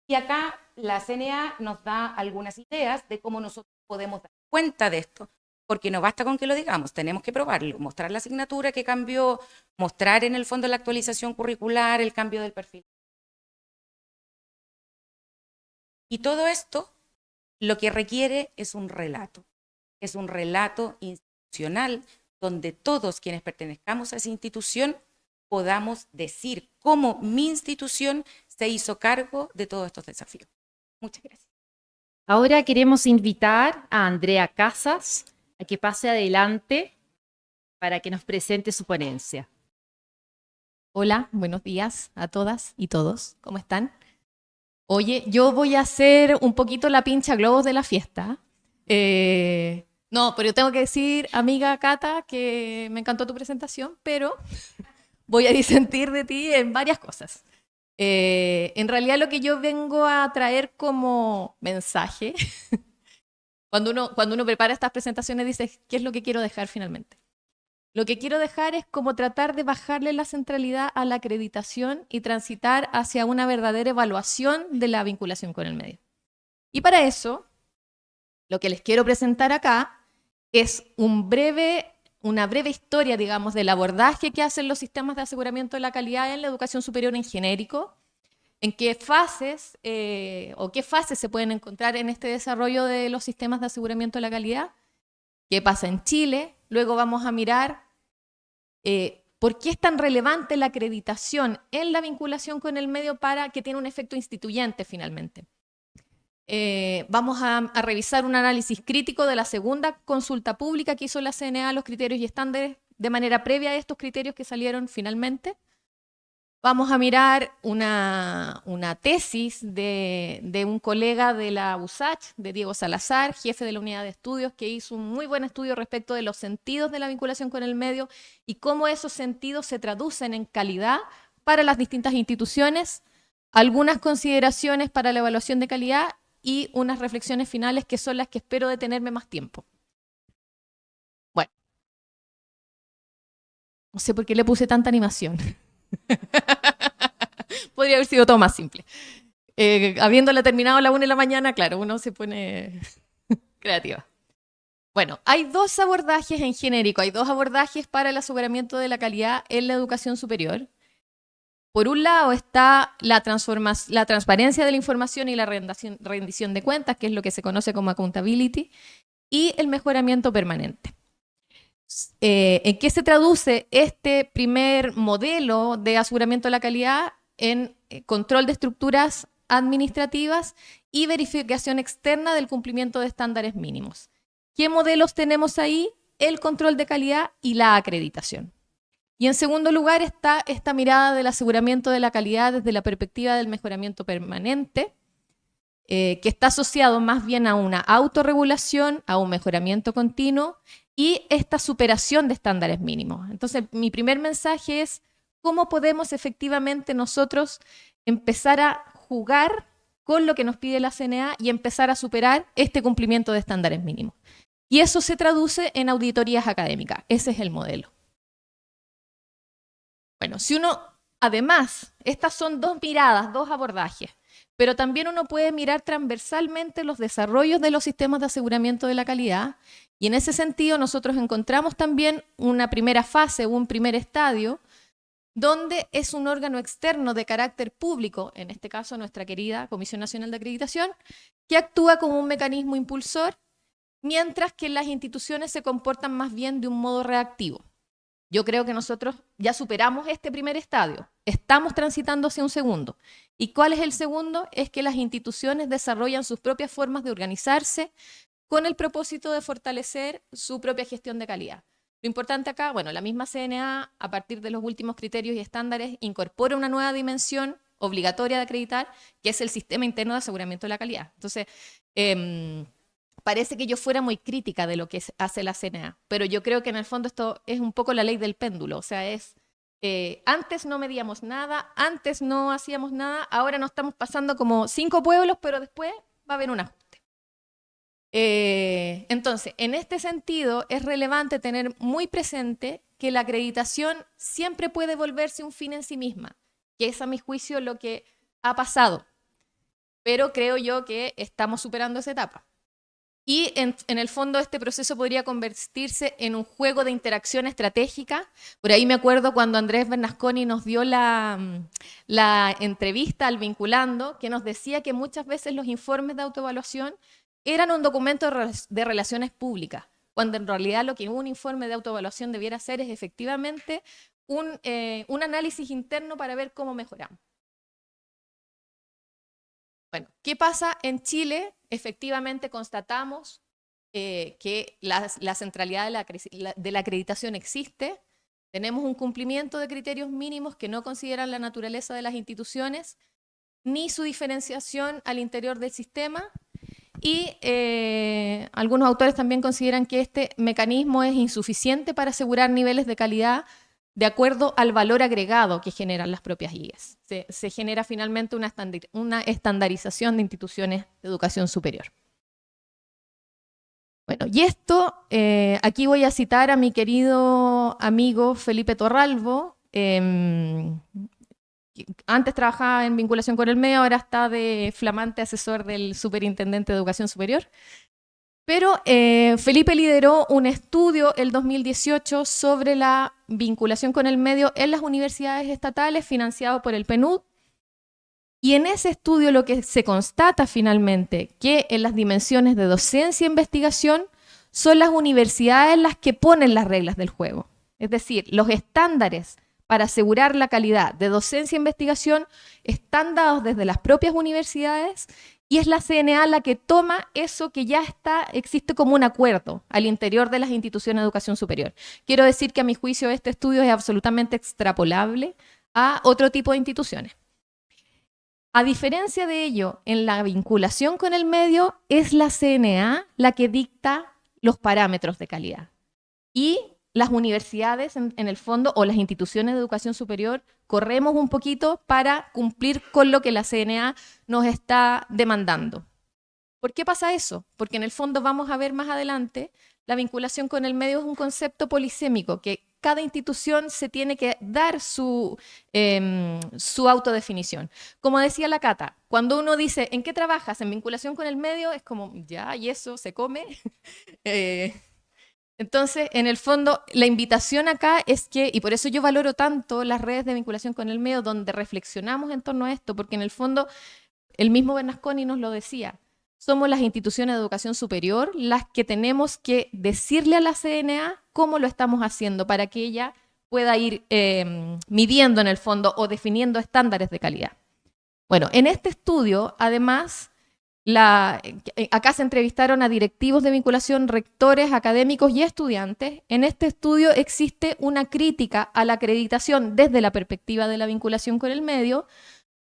Y acá la CNA nos da algunas ideas de cómo nosotros podemos dar cuenta de esto, porque no basta con que lo digamos, tenemos que probarlo, mostrar la asignatura que cambió, mostrar en el fondo la actualización curricular, el cambio del perfil. Y todo esto lo que requiere es un relato institucional donde todos quienes pertenezcamos a esa institución podamos decir cómo mi institución se hizo cargo de todos estos desafíos. Muchas gracias. Ahora queremos invitar a Andrea Casas a que pase adelante para que nos presente su ponencia. Hola, buenos días a todas y todos. ¿Cómo están? Oye, yo voy a hacer un poquito la pincha globos de la fiesta. No, pero yo tengo que decir, amiga Cata, que me encantó tu presentación, pero voy a disentir de ti en varias cosas. En realidad lo que yo vengo a traer como mensaje, cuando uno prepara estas presentaciones, dices, ¿qué es lo que quiero dejar finalmente? Lo que quiero dejar es como tratar de bajarle la centralidad a la acreditación y transitar hacia una verdadera evaluación de la vinculación con el medio. Y para eso, lo que les quiero presentar acá es una breve historia, digamos, del abordaje que hacen los sistemas de aseguramiento de la calidad en la educación superior en genérico, en qué fases o qué fases se pueden encontrar en este desarrollo de los sistemas de aseguramiento de la calidad, qué pasa en Chile. Luego vamos a mirar por qué es tan relevante la acreditación en la vinculación con el medio para que tiene un efecto instituyente finalmente. Vamos a revisar un análisis crítico de la segunda consulta pública que hizo la CNA a los criterios y estándares de manera previa a estos criterios que salieron finalmente. Vamos a mirar una tesis de un colega de la USACH, de Diego Salazar, jefe de la unidad de estudios, que hizo un muy buen estudio respecto de los sentidos de la vinculación con el medio y cómo esos sentidos se traducen en calidad para las distintas instituciones, algunas consideraciones para la evaluación de calidad y unas reflexiones finales que son las que espero detenerme más tiempo. Bueno, no sé por qué le puse tanta animación. Podría haber sido todo más simple. Habiéndola terminado a la 1 de la mañana, claro, uno se pone creativa. Bueno, hay dos abordajes en genérico, hay dos abordajes para el aseguramiento de la calidad en la educación superior. Por un lado está la transparencia de la información y la rendición de cuentas, que es lo que se conoce como accountability, y el mejoramiento permanente. ¿En qué se traduce este primer modelo de aseguramiento de la calidad? En control de estructuras administrativas y verificación externa del cumplimiento de estándares mínimos. ¿Qué modelos tenemos ahí? El control de calidad y la acreditación. Y en segundo lugar está esta mirada del aseguramiento de la calidad desde la perspectiva del mejoramiento permanente, que está asociado más bien a una autorregulación, a un mejoramiento continuo y esta superación de estándares mínimos. Entonces, mi primer mensaje es cómo podemos efectivamente nosotros empezar a jugar con lo que nos pide la CNA y empezar a superar este cumplimiento de estándares mínimos. Y eso se traduce en auditorías académicas. Ese es el modelo. Bueno, si uno, además, estas son dos miradas, dos abordajes, pero también uno puede mirar transversalmente los desarrollos de los sistemas de aseguramiento de la calidad y en ese sentido nosotros encontramos también una primera fase, un primer estadio, donde es un órgano externo de carácter público, en este caso nuestra querida Comisión Nacional de Acreditación, que actúa como un mecanismo impulsor, mientras que las instituciones se comportan más bien de un modo reactivo. Yo creo que nosotros ya superamos este primer estadio, estamos transitando hacia un segundo. ¿Y cuál es el segundo? Es que las instituciones desarrollan sus propias formas de organizarse con el propósito de fortalecer su propia gestión de calidad. Lo importante acá, bueno, la misma CNA, a partir de los últimos criterios y estándares, incorpora una nueva dimensión obligatoria de acreditar, que es el sistema interno de aseguramiento de la calidad. Entonces, parece que yo fuera muy crítica de lo que hace la CNA, pero yo creo que en el fondo esto es un poco la ley del péndulo, o sea, antes no medíamos nada, antes no hacíamos nada, ahora nos estamos pasando como 5 pueblos, pero después va a haber un ajuste. Entonces, en este sentido, es relevante tener muy presente que la acreditación siempre puede volverse un fin en sí misma, que es a mi juicio lo que ha pasado, pero creo yo que estamos superando esa etapa. Y en el fondo este proceso podría convertirse en un juego de interacción estratégica. Por ahí me acuerdo cuando Andrés Bernasconi nos dio la entrevista al Vinculando, que nos decía que muchas veces los informes de autoevaluación eran un documento de relaciones públicas, cuando en realidad lo que un informe de autoevaluación debiera hacer es efectivamente un análisis interno para ver cómo mejoramos. Bueno, ¿qué pasa en Chile? Efectivamente constatamos que la centralidad de la acreditación existe. Tenemos un cumplimiento de criterios mínimos que no consideran la naturaleza de las instituciones ni su diferenciación al interior del sistema. Y algunos autores también consideran que este mecanismo es insuficiente para asegurar niveles de calidad de acuerdo al valor agregado que generan las propias IES. Se genera finalmente una estandarización de instituciones de educación superior. Bueno, y esto, aquí voy a citar a mi querido amigo Felipe Torralbo. Antes trabajaba en vinculación con el medio, ahora está de flamante asesor del Superintendente de Educación Superior. Pero Felipe lideró un estudio el 2018 sobre la vinculación con el medio en las universidades estatales financiado por el PNUD. Y en ese estudio lo que se constata finalmente que en las dimensiones de docencia e investigación son las universidades las que ponen las reglas del juego. Es decir, los estándares para asegurar la calidad de docencia e investigación están dados desde las propias universidades y es la CNA la que toma eso que ya existe como un acuerdo al interior de las instituciones de educación superior. Quiero decir que a mi juicio este estudio es absolutamente extrapolable a otro tipo de instituciones. A diferencia de ello, en la vinculación con el medio es la CNA la que dicta los parámetros de calidad. Y las universidades, en el fondo, o las instituciones de educación superior, corremos un poquito para cumplir con lo que la CNA nos está demandando. ¿Por qué pasa eso? Porque en el fondo vamos a ver más adelante, la vinculación con el medio es un concepto polisémico, que cada institución se tiene que dar su autodefinición. Como decía la Cata, cuando uno dice, ¿en qué trabajas? En vinculación con el medio, es como, ya, y eso se come. Entonces, en el fondo, la invitación acá es que, y por eso yo valoro tanto las redes de vinculación con el medio, donde reflexionamos en torno a esto, porque en el fondo, el mismo Bernasconi nos lo decía, somos las instituciones de educación superior las que tenemos que decirle a la CNA cómo lo estamos haciendo para que ella pueda ir midiendo en el fondo o definiendo estándares de calidad. Bueno, en este estudio, además, acá se entrevistaron a directivos de vinculación, rectores, académicos y estudiantes. En este estudio existe una crítica a la acreditación desde la perspectiva de la vinculación con el medio,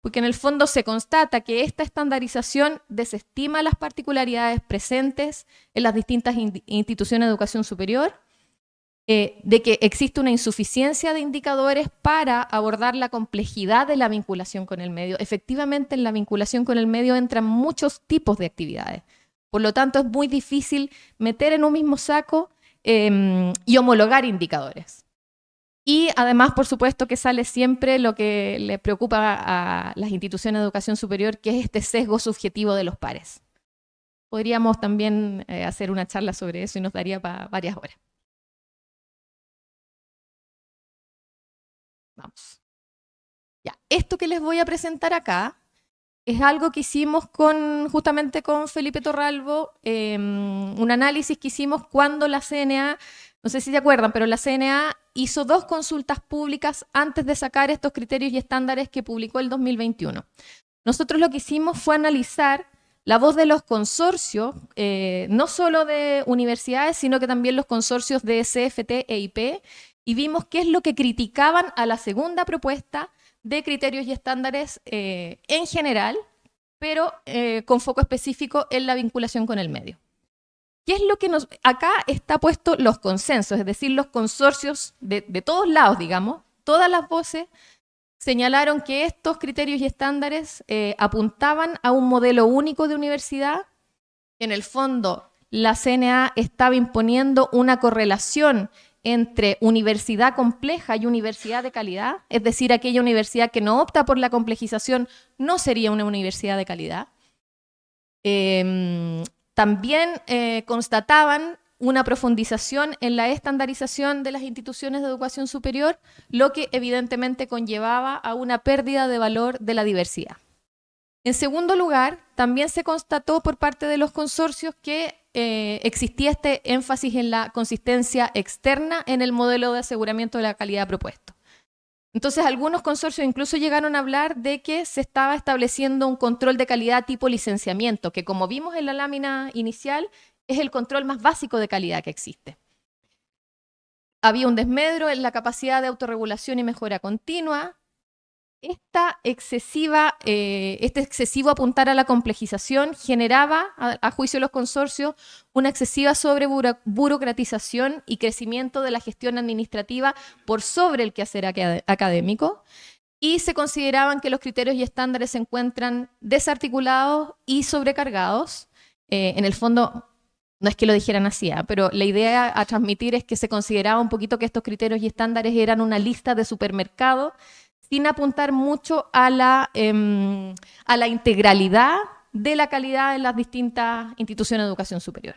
porque en el fondo se constata que esta estandarización desestima las particularidades presentes en las distintas instituciones de educación superior, de que existe una insuficiencia de indicadores para abordar la complejidad de la vinculación con el medio. Efectivamente, en la vinculación con el medio entran muchos tipos de actividades. Por lo tanto, es muy difícil meter en un mismo saco y homologar indicadores. Y además, por supuesto, que sale siempre lo que le preocupa a las instituciones de educación superior, que es este sesgo subjetivo de los pares. Podríamos también hacer una charla sobre eso y nos daría para varias horas. Vamos. Ya, esto que les voy a presentar acá es algo que hicimos justamente con Felipe Torralbo, un análisis que hicimos cuando la CNA, no sé si se acuerdan, pero la CNA hizo 2 consultas públicas antes de sacar estos criterios y estándares que publicó el 2021. Nosotros lo que hicimos fue analizar la voz de los consorcios, no solo de universidades, sino que también los consorcios de CFT e IP, y vimos qué es lo que criticaban a la segunda propuesta de criterios y estándares en general, pero con foco específico en la vinculación con el medio. ¿Qué es lo que acá está puesto los consensos, es decir, los consorcios de todos lados, digamos, todas las voces señalaron que estos criterios y estándares apuntaban a un modelo único de universidad. En el fondo, la CNA estaba imponiendo una correlación entre universidad compleja y universidad de calidad, es decir, aquella universidad que no opta por la complejización no sería una universidad de calidad. También constataban una profundización en la estandarización de las instituciones de educación superior, lo que evidentemente conllevaba a una pérdida de valor de la diversidad. En segundo lugar, también se constató por parte de los consorcios que existía este énfasis en la consistencia externa en el modelo de aseguramiento de la calidad propuesto. Entonces, algunos consorcios incluso llegaron a hablar de que se estaba estableciendo un control de calidad tipo licenciamiento, que como vimos en la lámina inicial, es el control más básico de calidad que existe. había un desmedro en la capacidad de autorregulación y mejora continua. Este excesivo apuntar a la complejización generaba, a juicio de los consorcios, una excesiva burocratización y crecimiento de la gestión administrativa por sobre el quehacer académico, y se consideraban que los criterios y estándares se encuentran desarticulados y sobrecargados. En el fondo, no es que lo dijeran así, pero la idea a transmitir es que se consideraba un poquito que estos criterios y estándares eran una lista de supermercado, sin apuntar mucho a la integralidad de la calidad en las distintas instituciones de educación superior.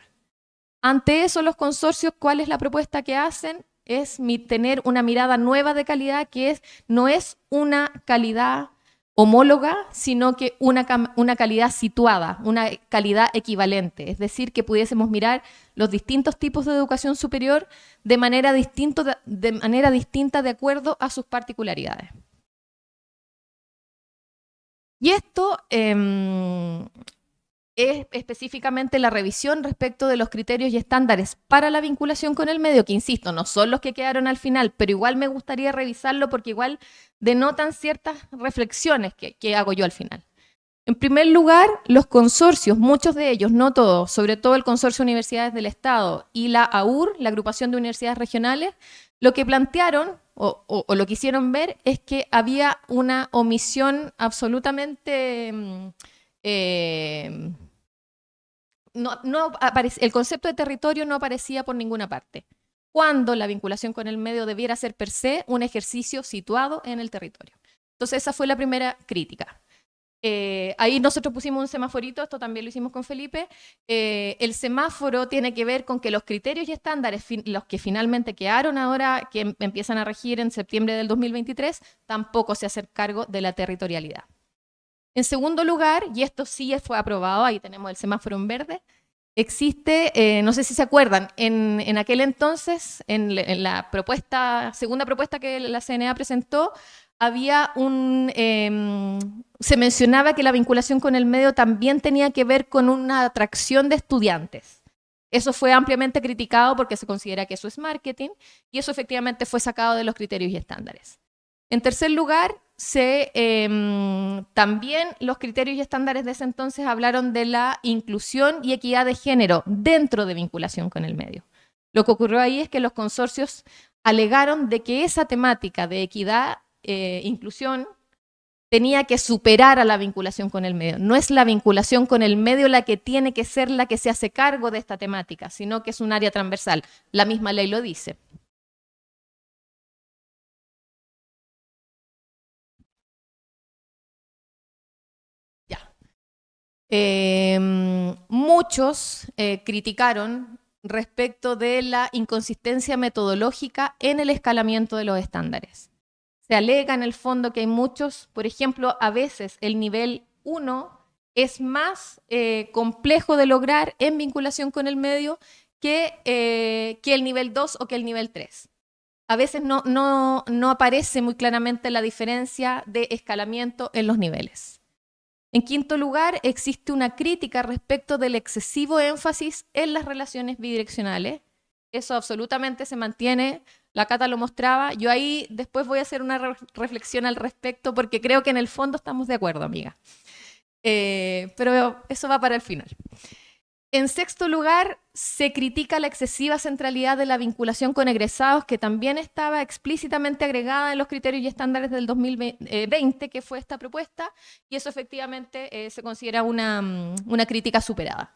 Ante eso, los consorcios, ¿cuál es la propuesta que hacen? Es tener una mirada nueva de calidad, que no es una calidad homóloga, sino que una calidad situada, una calidad equivalente. Es decir, que pudiésemos mirar los distintos tipos de educación superior de manera distinta de acuerdo a sus particularidades. Y esto es específicamente la revisión respecto de los criterios y estándares para la vinculación con el medio, que insisto, no son los que quedaron al final, pero igual me gustaría revisarlo porque igual denotan ciertas reflexiones que hago yo al final. En primer lugar, los consorcios, muchos de ellos, no todos, sobre todo el Consorcio de Universidades del Estado y la AUR, la Agrupación de Universidades Regionales, lo que plantearon o lo que hicieron ver es que había una omisión absolutamente... el concepto de territorio no aparecía por ninguna parte, cuando la vinculación con el medio debiera ser per se un ejercicio situado en el territorio. Entonces esa fue la primera crítica. Ahí nosotros pusimos un semaforito, esto también lo hicimos con Felipe. El semáforo tiene que ver con que los criterios y estándares, los que finalmente quedaron ahora, que empiezan a regir en septiembre del 2023, tampoco se hacen cargo de la territorialidad. En segundo lugar, y esto sí fue aprobado, ahí tenemos el semáforo en verde, existe, no sé si se acuerdan, en aquel entonces, en la segunda propuesta que la CNA presentó, se mencionaba que la vinculación con el medio también tenía que ver con una atracción de estudiantes. Eso fue ampliamente criticado porque se considera que eso es marketing, y eso efectivamente fue sacado de los criterios y estándares. En tercer lugar, también los criterios y estándares de ese entonces hablaron de la inclusión y equidad de género dentro de vinculación con el medio. Lo que ocurrió ahí es que los consorcios alegaron de que esa temática de equidad inclusión tenía que superar a la vinculación con el medio. No es la vinculación con el medio la que tiene que ser la que se hace cargo de esta temática, sino que es un área transversal. La misma ley lo dice. Ya. Muchos criticaron respecto de la inconsistencia metodológica en el escalamiento de los estándares. Se alega en el fondo que hay muchos, por ejemplo, a veces el nivel 1 es más complejo de lograr en vinculación con el medio que el nivel 2 o que el nivel 3. A veces no aparece muy claramente la diferencia de escalamiento en los niveles. En quinto lugar, existe una crítica respecto del excesivo énfasis en las relaciones bidireccionales. Eso absolutamente se mantiene. La Cata lo mostraba. Yo ahí después voy a hacer una reflexión al respecto porque creo que en el fondo estamos de acuerdo, amiga. Pero eso va para el final. En sexto lugar, se critica la excesiva centralidad de la vinculación con egresados, que también estaba explícitamente agregada en los criterios y estándares del 2020, que fue esta propuesta, y eso efectivamente se considera una crítica superada.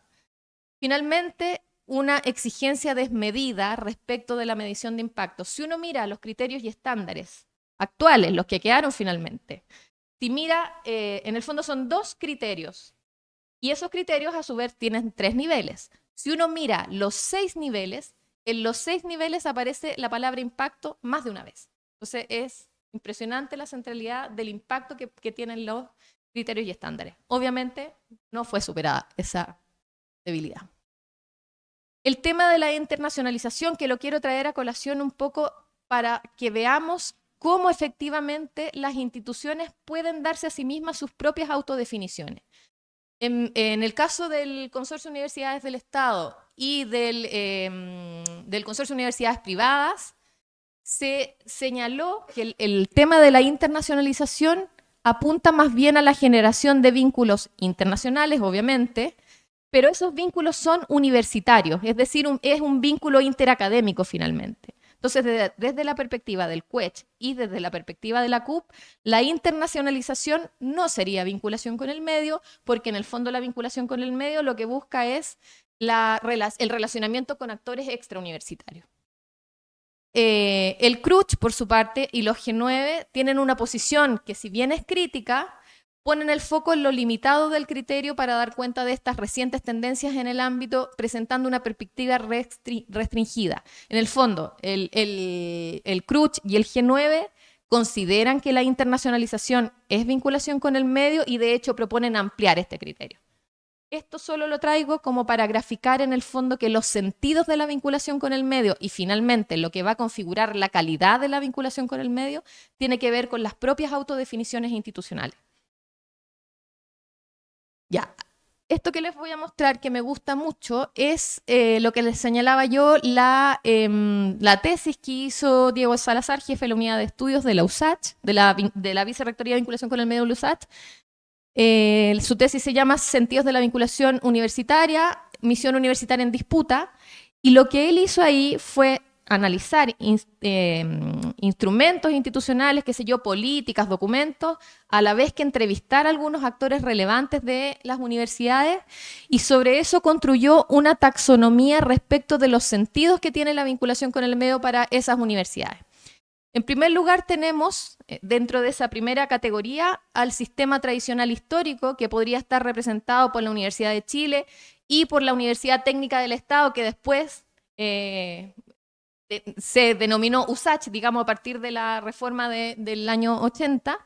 Finalmente, una exigencia desmedida respecto de la medición de impacto. Si uno mira los criterios y estándares actuales, los que quedaron finalmente, si mira, en el fondo son 2 criterios, y esos criterios a su vez tienen 3 niveles. Si uno mira los 6 niveles, en los 6 niveles aparece la palabra impacto más de una vez. Entonces es impresionante la centralidad del impacto que tienen los criterios y estándares. Obviamente no fue superada esa debilidad. El tema de la internacionalización, que lo quiero traer a colación un poco para que veamos cómo efectivamente las instituciones pueden darse a sí mismas sus propias autodefiniciones. En el caso del Consorcio de Universidades del Estado y del Consorcio de Universidades Privadas, se señaló que el tema de la internacionalización apunta más bien a la generación de vínculos internacionales, obviamente, pero esos vínculos son universitarios, es decir, es un vínculo interacadémico finalmente. Entonces, desde la perspectiva del CUECH y desde la perspectiva de la CUP, la internacionalización no sería vinculación con el medio, porque en el fondo la vinculación con el medio lo que busca es el relacionamiento con actores extrauniversitarios. El CRUCH, por su parte, y los G9 tienen una posición que, si bien es crítica, ponen el foco en lo limitado del criterio para dar cuenta de estas recientes tendencias en el ámbito, presentando una perspectiva restringida. En el fondo, el CRUCH y el G9 consideran que la internacionalización es vinculación con el medio y de hecho proponen ampliar este criterio. Esto solo lo traigo como para graficar en el fondo que los sentidos de la vinculación con el medio y finalmente lo que va a configurar la calidad de la vinculación con el medio tiene que ver con las propias autodefiniciones institucionales. Ya, esto que les voy a mostrar que me gusta mucho es lo que les señalaba yo, la tesis que hizo Diego Salazar, jefe de la unidad de estudios de la USACH, de la Vicerrectoría de Vinculación con el Medio de la USACH. Su tesis se llama Sentidos de la vinculación universitaria, misión universitaria en disputa, y lo que él hizo ahí fue analizar instrumentos institucionales, qué sé yo, políticas, documentos, a la vez que entrevistar a algunos actores relevantes de las universidades, y sobre eso construyó una taxonomía respecto de los sentidos que tiene la vinculación con el medio para esas universidades. En primer lugar, tenemos dentro de esa primera categoría al sistema tradicional histórico, que podría estar representado por la Universidad de Chile y por la Universidad Técnica del Estado, que después se denominó USACH, digamos, a partir de la reforma del año 80.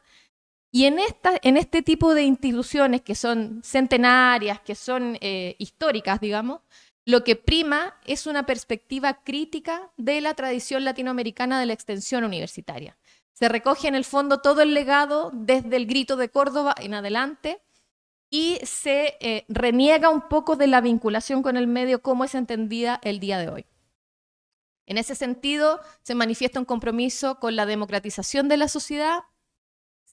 Y en este tipo de instituciones que son centenarias, que son históricas, digamos, lo que prima es una perspectiva crítica de la tradición latinoamericana de la extensión universitaria. Se recoge en el fondo todo el legado desde el Grito de Córdoba en adelante y se reniega un poco de la vinculación con el medio como es entendida el día de hoy. En ese sentido, se manifiesta un compromiso con la democratización de la sociedad.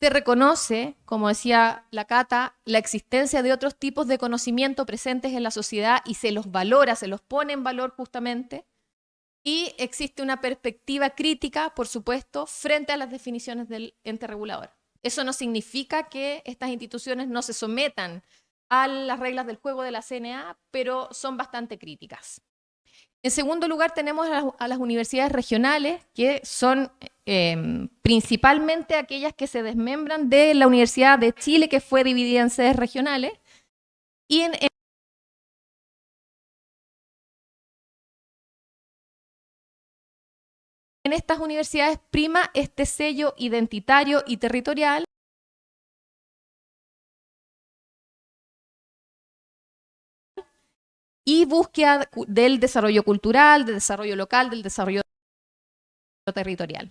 Se reconoce, como decía la Cata, la existencia de otros tipos de conocimiento presentes en la sociedad y se los valora, se los pone en valor justamente. Y existe una perspectiva crítica, por supuesto, frente a las definiciones del ente regulador. Eso no significa que estas instituciones no se sometan a las reglas del juego de la CNA, pero son bastante críticas. En segundo lugar, tenemos a las universidades regionales, que son principalmente aquellas que se desmembran de la Universidad de Chile, que fue dividida en sedes regionales. Y en estas universidades prima este sello identitario y territorial, y búsqueda del desarrollo cultural, del desarrollo local, del desarrollo territorial.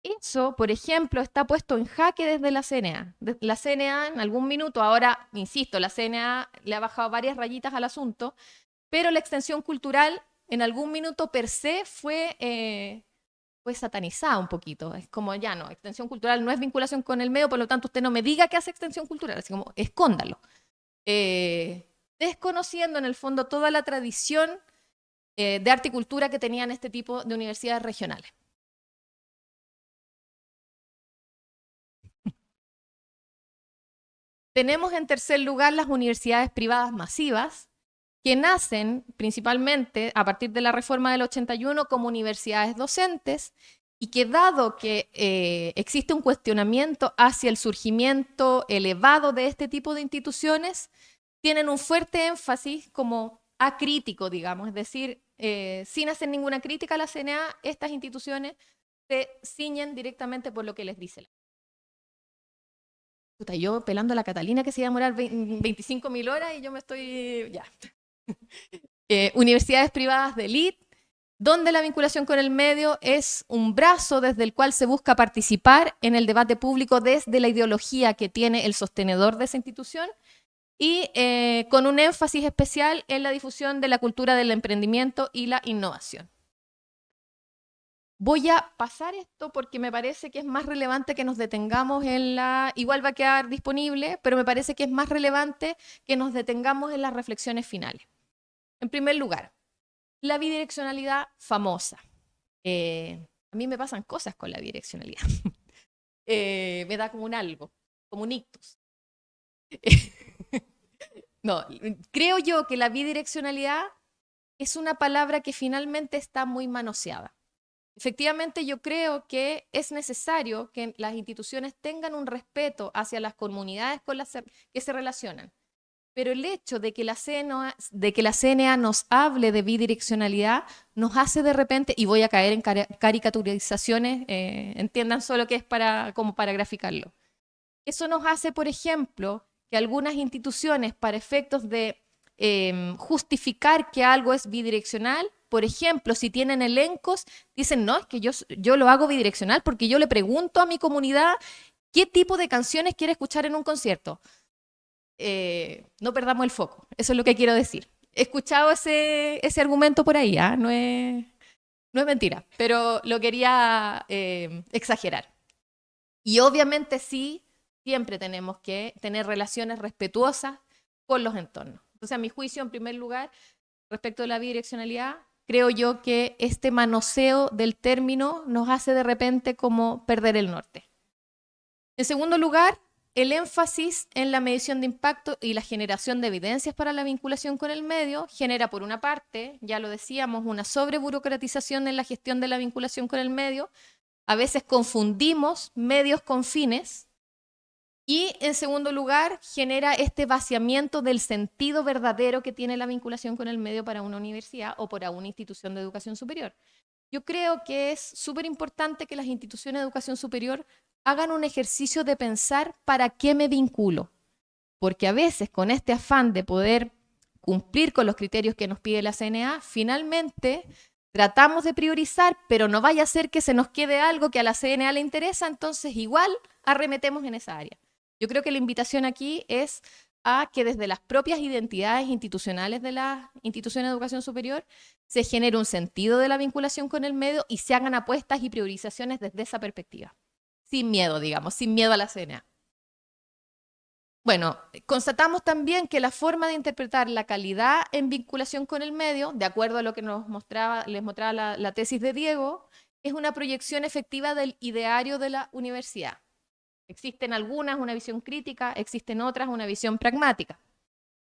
Eso, por ejemplo, está puesto en jaque desde la CNA. La CNA en algún minuto, ahora, insisto, la CNA le ha bajado varias rayitas al asunto, pero la extensión cultural en algún minuto per se fue satanizada un poquito. Es como, ya no, extensión cultural no es vinculación con el medio, por lo tanto usted no me diga que hace extensión cultural, así como, escóndalo. Desconociendo en el fondo toda la tradición de arte y cultura que tenían este tipo de universidades regionales. Tenemos en tercer lugar las universidades privadas masivas, que nacen principalmente a partir de la reforma del 81 como universidades docentes, y que dado que existe un cuestionamiento hacia el surgimiento elevado de este tipo de instituciones, tienen un fuerte énfasis como acrítico, digamos, es decir, sin hacer ninguna crítica a la CNA, estas instituciones se ciñen directamente por lo que les dice. Puta, yo pelando a la Catalina que se iba a demorar 25.000 horas y yo me estoy... ya. Universidades privadas de élite, donde la vinculación con el medio es un brazo desde el cual se busca participar en el debate público desde la ideología que tiene el sostenedor de esa institución y con un énfasis especial en la difusión de la cultura del emprendimiento y la innovación. Voy a pasar esto porque me parece que es más relevante que nos detengamos en la... Igual va a quedar disponible, pero me parece que es más relevante que nos detengamos en las reflexiones finales. En primer lugar, la bidireccionalidad famosa. A mí me pasan cosas con la bidireccionalidad. Me da como un algo, como un ictus. No, creo yo que la bidireccionalidad es una palabra que finalmente está muy manoseada. Efectivamente, yo creo que es necesario que las instituciones tengan un respeto hacia las comunidades con las que se relacionan. Pero el hecho de que la CNA nos hable de bidireccionalidad nos hace de repente, y voy a caer en caricaturizaciones, entiendan solo que es como para graficarlo. Eso nos hace, por ejemplo, que algunas instituciones, para efectos de justificar que algo es bidireccional, por ejemplo, si tienen elencos, dicen, no, es que yo lo hago bidireccional porque yo le pregunto a mi comunidad qué tipo de canciones quiere escuchar en un concierto. No perdamos el foco, eso es lo que quiero decir. He escuchado ese argumento por ahí, no es mentira, pero lo quería exagerar. Y obviamente sí, siempre tenemos que tener relaciones respetuosas con los entornos. Entonces, a mi juicio, en primer lugar, respecto de la bidireccionalidad, creo yo que este manoseo del término nos hace de repente como perder el norte. En segundo lugar, el énfasis en la medición de impacto y la generación de evidencias para la vinculación con el medio genera, por una parte, ya lo decíamos, una sobreburocratización en la gestión de la vinculación con el medio. A veces confundimos medios con fines. Y, en segundo lugar, genera este vaciamiento del sentido verdadero que tiene la vinculación con el medio para una universidad o para una institución de educación superior. Yo creo que es súper importante que las instituciones de educación superior hagan un ejercicio de pensar para qué me vinculo. Porque a veces, con este afán de poder cumplir con los criterios que nos pide la CNA, finalmente tratamos de priorizar, pero no vaya a ser que se nos quede algo que a la CNA le interesa, entonces igual arremetemos en esa área. Yo creo que la invitación aquí es a que desde las propias identidades institucionales de las instituciones de educación superior se genere un sentido de la vinculación con el medio y se hagan apuestas y priorizaciones desde esa perspectiva. Sin miedo, digamos, sin miedo a la CNA. Bueno, constatamos también que la forma de interpretar la calidad en vinculación con el medio, de acuerdo a lo que les mostraba la tesis de Diego, es una proyección efectiva del ideario de la universidad. Existen algunas, una visión crítica, existen otras, una visión pragmática.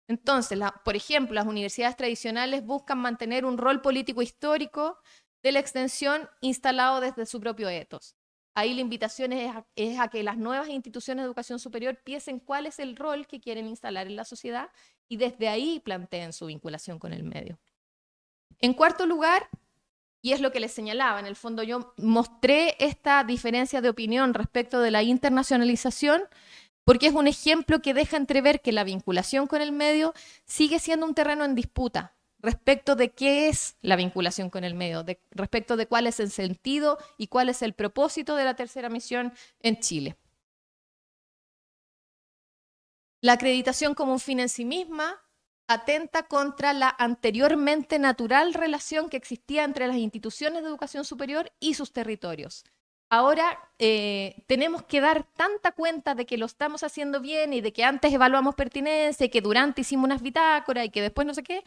Entonces, por ejemplo, las universidades tradicionales buscan mantener un rol político histórico de la extensión instalado desde su propio ethos. Ahí la invitación es a que las nuevas instituciones de educación superior piensen cuál es el rol que quieren instalar en la sociedad y desde ahí planteen su vinculación con el medio. En cuarto lugar, y es lo que les señalaba, en el fondo yo mostré esta diferencia de opinión respecto de la internacionalización porque es un ejemplo que deja entrever que la vinculación con el medio sigue siendo un terreno en disputa respecto de qué es la vinculación con el medio, respecto de cuál es el sentido y cuál es el propósito de la tercera misión en Chile. La acreditación como un fin en sí misma atenta contra la anteriormente natural relación que existía entre las instituciones de educación superior y sus territorios. Ahora tenemos que dar tanta cuenta de que lo estamos haciendo bien y de que antes evaluamos pertinencia y que durante hicimos unas bitácoras y que después no sé qué,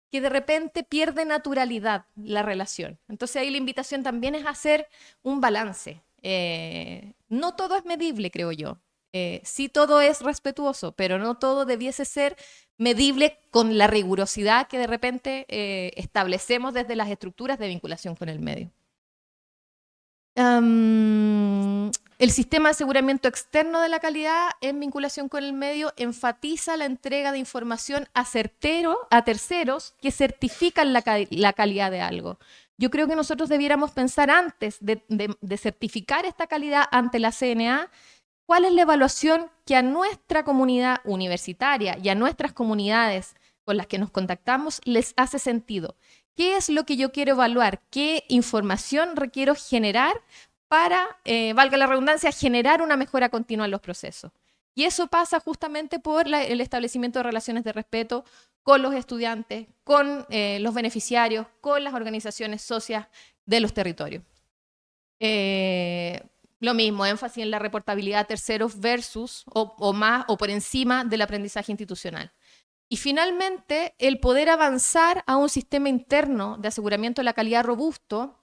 que de repente pierde naturalidad la relación. Entonces ahí la invitación también es hacer un balance. No todo es medible, creo yo. Sí todo es respetuoso, pero no todo debiese ser medible con la rigurosidad que de repente establecemos desde las estructuras de vinculación con el medio. El sistema de aseguramiento externo de la calidad en vinculación con el medio enfatiza la entrega de información a terceros que certifican la calidad de algo. Yo creo que nosotros debiéramos pensar antes de certificar esta calidad ante la CNA, cuál es la evaluación que a nuestra comunidad universitaria y a nuestras comunidades con las que nos contactamos les hace sentido. ¿Qué es lo que yo quiero evaluar? ¿Qué información requiero generar para, valga la redundancia, generar una mejora continua en los procesos? Y eso pasa justamente por el establecimiento de relaciones de respeto con los estudiantes, con los beneficiarios, con las organizaciones socias de los territorios. Lo mismo, énfasis en la reportabilidad a terceros versus o más o por encima del aprendizaje institucional. Y finalmente, el poder avanzar a un sistema interno de aseguramiento de la calidad robusto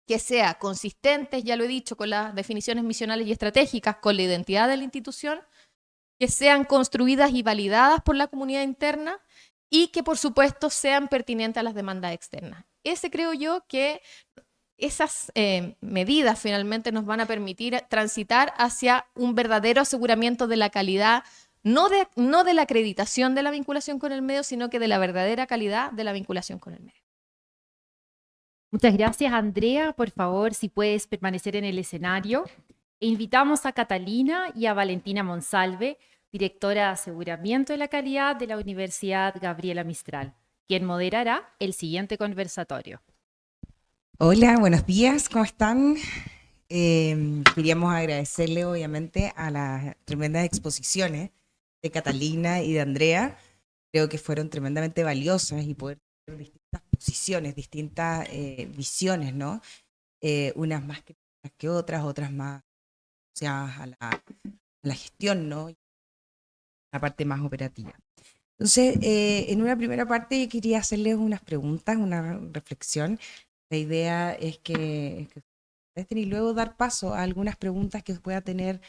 que sea consistente, ya lo he dicho, con las definiciones misionales y estratégicas, con la identidad de la institución, que sean construidas y validadas por la comunidad interna y que, por supuesto, sean pertinentes a las demandas externas. Ese creo yo que esas medidas finalmente nos van a permitir transitar hacia un verdadero aseguramiento de la calidad, no de la acreditación de la vinculación con el medio, sino que de la verdadera calidad de la vinculación con el medio. Muchas gracias, Andrea. Por favor, si puedes permanecer en el escenario. E invitamos a Catalina y a Valentina Monsalve, directora de Aseguramiento de la Calidad de la Universidad Gabriela Mistral, quien moderará el siguiente conversatorio. Hola, buenos días, ¿cómo están? Queríamos agradecerle obviamente a las tremendas exposiciones de Catalina y de Andrea. Creo que fueron tremendamente valiosas y poder tener distintas posiciones, distintas visiones, ¿no? Unas más críticas que otras más asociadas a la gestión, ¿no? La parte más operativa. Entonces, en una primera parte yo quería hacerles unas preguntas, una reflexión. La idea es que y luego dar paso a algunas preguntas que pueda tener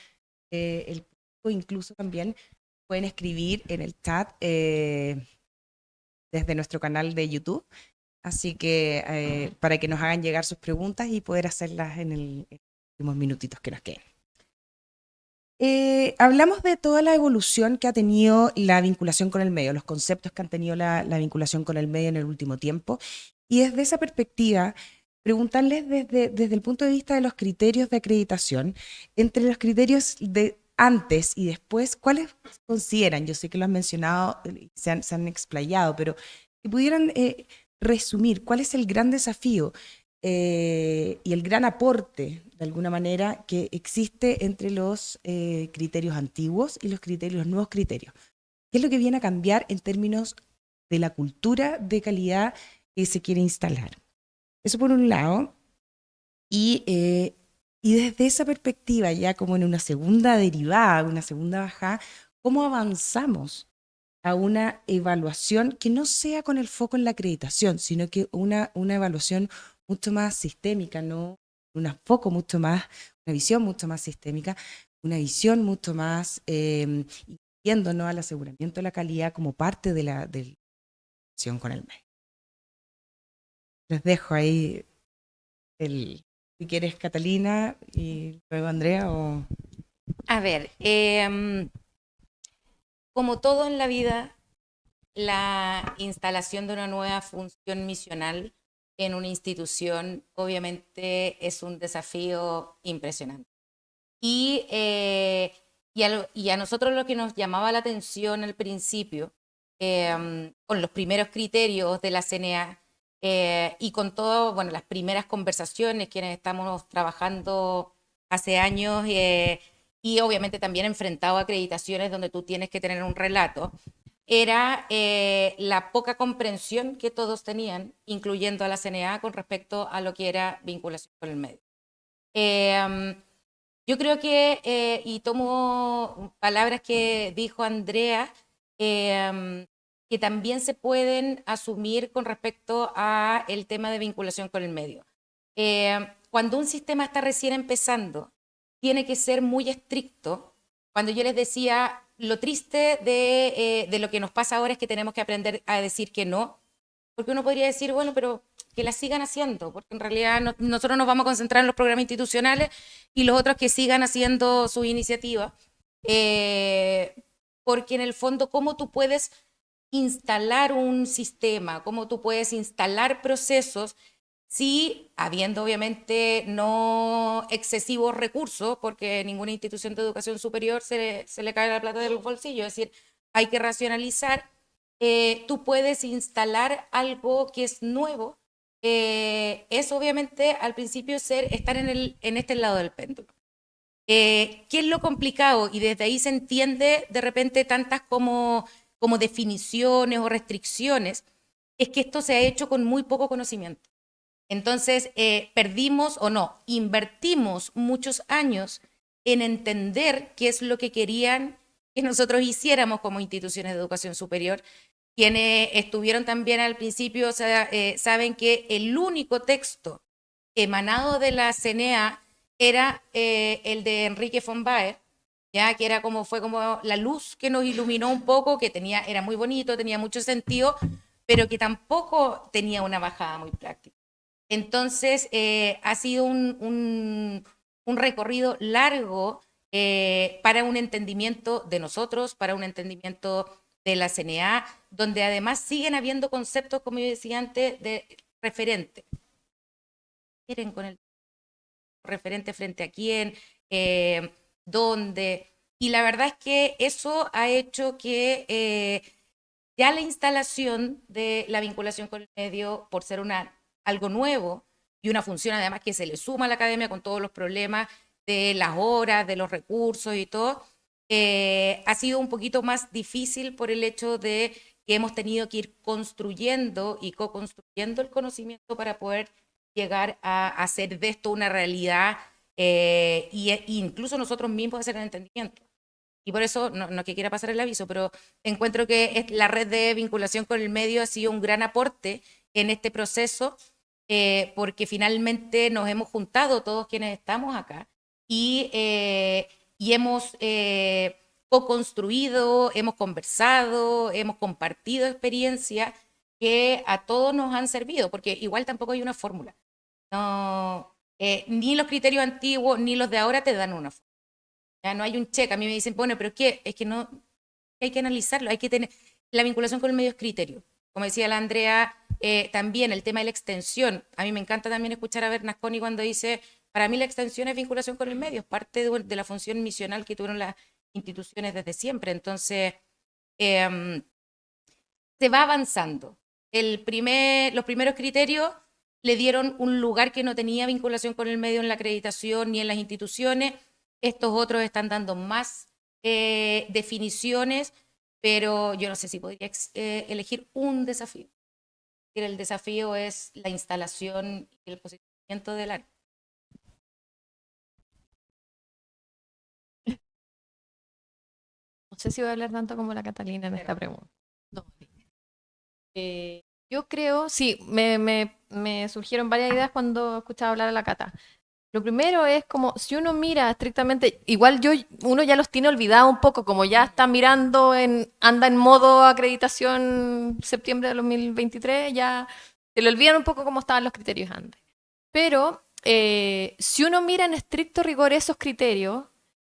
el público, incluso también pueden escribir en el chat desde nuestro canal de YouTube, así que para que nos hagan llegar sus preguntas y poder hacerlas en los últimos minutitos que nos queden. Hablamos de toda la evolución que ha tenido la vinculación con el medio, los conceptos que han tenido la vinculación con el medio en el último tiempo, y desde esa perspectiva, preguntarles desde el punto de vista de los criterios de acreditación, entre los criterios de antes y después, ¿cuáles consideran? Yo sé que lo han mencionado, se han explayado, pero si pudieran resumir, ¿cuál es el gran desafío y el gran aporte, de alguna manera, que existe entre los criterios antiguos y los nuevos criterios? ¿Qué es lo que viene a cambiar en términos de la cultura de calidad que se quiere instalar? Eso por un lado. Y desde esa perspectiva, ya como en una segunda derivada, una segunda bajada, ¿cómo avanzamos a una evaluación que no sea con el foco en la acreditación, sino que una evaluación mucho más sistémica, ¿no? Un foco mucho más, una visión mucho más sistémica, una visión mucho más yéndonos al aseguramiento de la calidad como parte de la relación con el medio? Les dejo ahí si quieres, Catalina, y luego Andrea o... A ver, como todo en la vida, la instalación de una nueva función misional en una institución obviamente es un desafío impresionante. Y a nosotros lo que nos llamaba la atención al principio, con los primeros criterios de la CNA y con todo, bueno, las primeras conversaciones, quienes estamos trabajando hace años y obviamente también enfrentado a acreditaciones donde tú tienes que tener un relato, era la poca comprensión que todos tenían, incluyendo a la CNA, con respecto a lo que era vinculación con el medio. Yo creo que, y tomo palabras que dijo Andrea, que también se pueden asumir con respecto a el tema de vinculación con el medio. Cuando un sistema está recién empezando, tiene que ser muy estricto. Cuando yo les decía, lo triste de lo que nos pasa ahora es que tenemos que aprender a decir que no, porque uno podría decir, bueno, pero que la sigan haciendo, porque en realidad nosotros nos vamos a concentrar en los programas institucionales y los otros que sigan haciendo sus iniciativas, porque en el fondo, ¿cómo tú puedes instalar un sistema, cómo tú puedes instalar procesos si, habiendo obviamente no excesivos recursos, porque ninguna institución de educación superior se le cae la plata de los bolsillos, es decir, hay que racionalizar, tú puedes instalar algo que es nuevo, es obviamente al principio estar en este lado del péndulo. ¿Qué es lo complicado? Y desde ahí se entiende de repente tantas como definiciones o restricciones, es que esto se ha hecho con muy poco conocimiento. Entonces, perdimos o no, invertimos muchos años en entender qué es lo que querían que nosotros hiciéramos como instituciones de educación superior. Quienes estuvieron también al principio saben que el único texto emanado de la CNA era el de Enrique von Baer, ya que fue como la luz que nos iluminó un poco, que era muy bonito, tenía mucho sentido, pero que tampoco tenía una bajada muy práctica. Entonces, ha sido un recorrido largo para un entendimiento de nosotros, para un entendimiento de la CNA, donde además siguen habiendo conceptos, como yo decía antes, de referente. ¿Quieren con el referente frente a quién? ¿Dónde? Y la verdad es que eso ha hecho que ya la instalación de la vinculación con el medio, por ser algo nuevo y una función además que se le suma a la academia con todos los problemas de las horas, de los recursos y todo, ha sido un poquito más difícil por el hecho de que hemos tenido que ir construyendo y co-construyendo el conocimiento para poder llegar a hacer de esto una realidad e incluso nosotros mismos hacer el entendimiento. Y por eso, no es que quiera pasar el aviso, pero encuentro que la red de vinculación con el medio ha sido un gran aporte en este proceso, porque finalmente nos hemos juntado todos quienes estamos acá y hemos co-construido, hemos conversado, hemos compartido experiencias que a todos nos han servido, porque igual tampoco hay una fórmula. No, ni los criterios antiguos ni los de ahora te dan una fórmula. Ya no hay un check. A mí me dicen, bueno, pero ¿qué? Es que no, hay que analizarlo, hay que tener, la vinculación con el medio es criterio. Como decía la Andrea, también el tema de la extensión. A mí me encanta también escuchar a Bernasconi cuando dice, para mí la extensión es vinculación con el medio, es parte de la función misional que tuvieron las instituciones desde siempre. Entonces, se va avanzando. Los primeros criterios le dieron un lugar que no tenía vinculación con el medio en la acreditación ni en las instituciones. Estos otros están dando más definiciones, pero yo no sé si podría elegir un desafío. El desafío es la instalación y el posicionamiento del área. No sé si voy a hablar tanto como la Catalina en esta pregunta. No. Yo creo, sí, me surgieron varias ideas cuando escuchaba hablar a la Cata. Lo primero es como, si uno mira estrictamente, igual uno ya los tiene olvidado un poco, como ya está mirando, anda en modo acreditación septiembre de 2023, ya se le olvidan un poco cómo estaban los criterios antes. Pero si uno mira en estricto rigor esos criterios,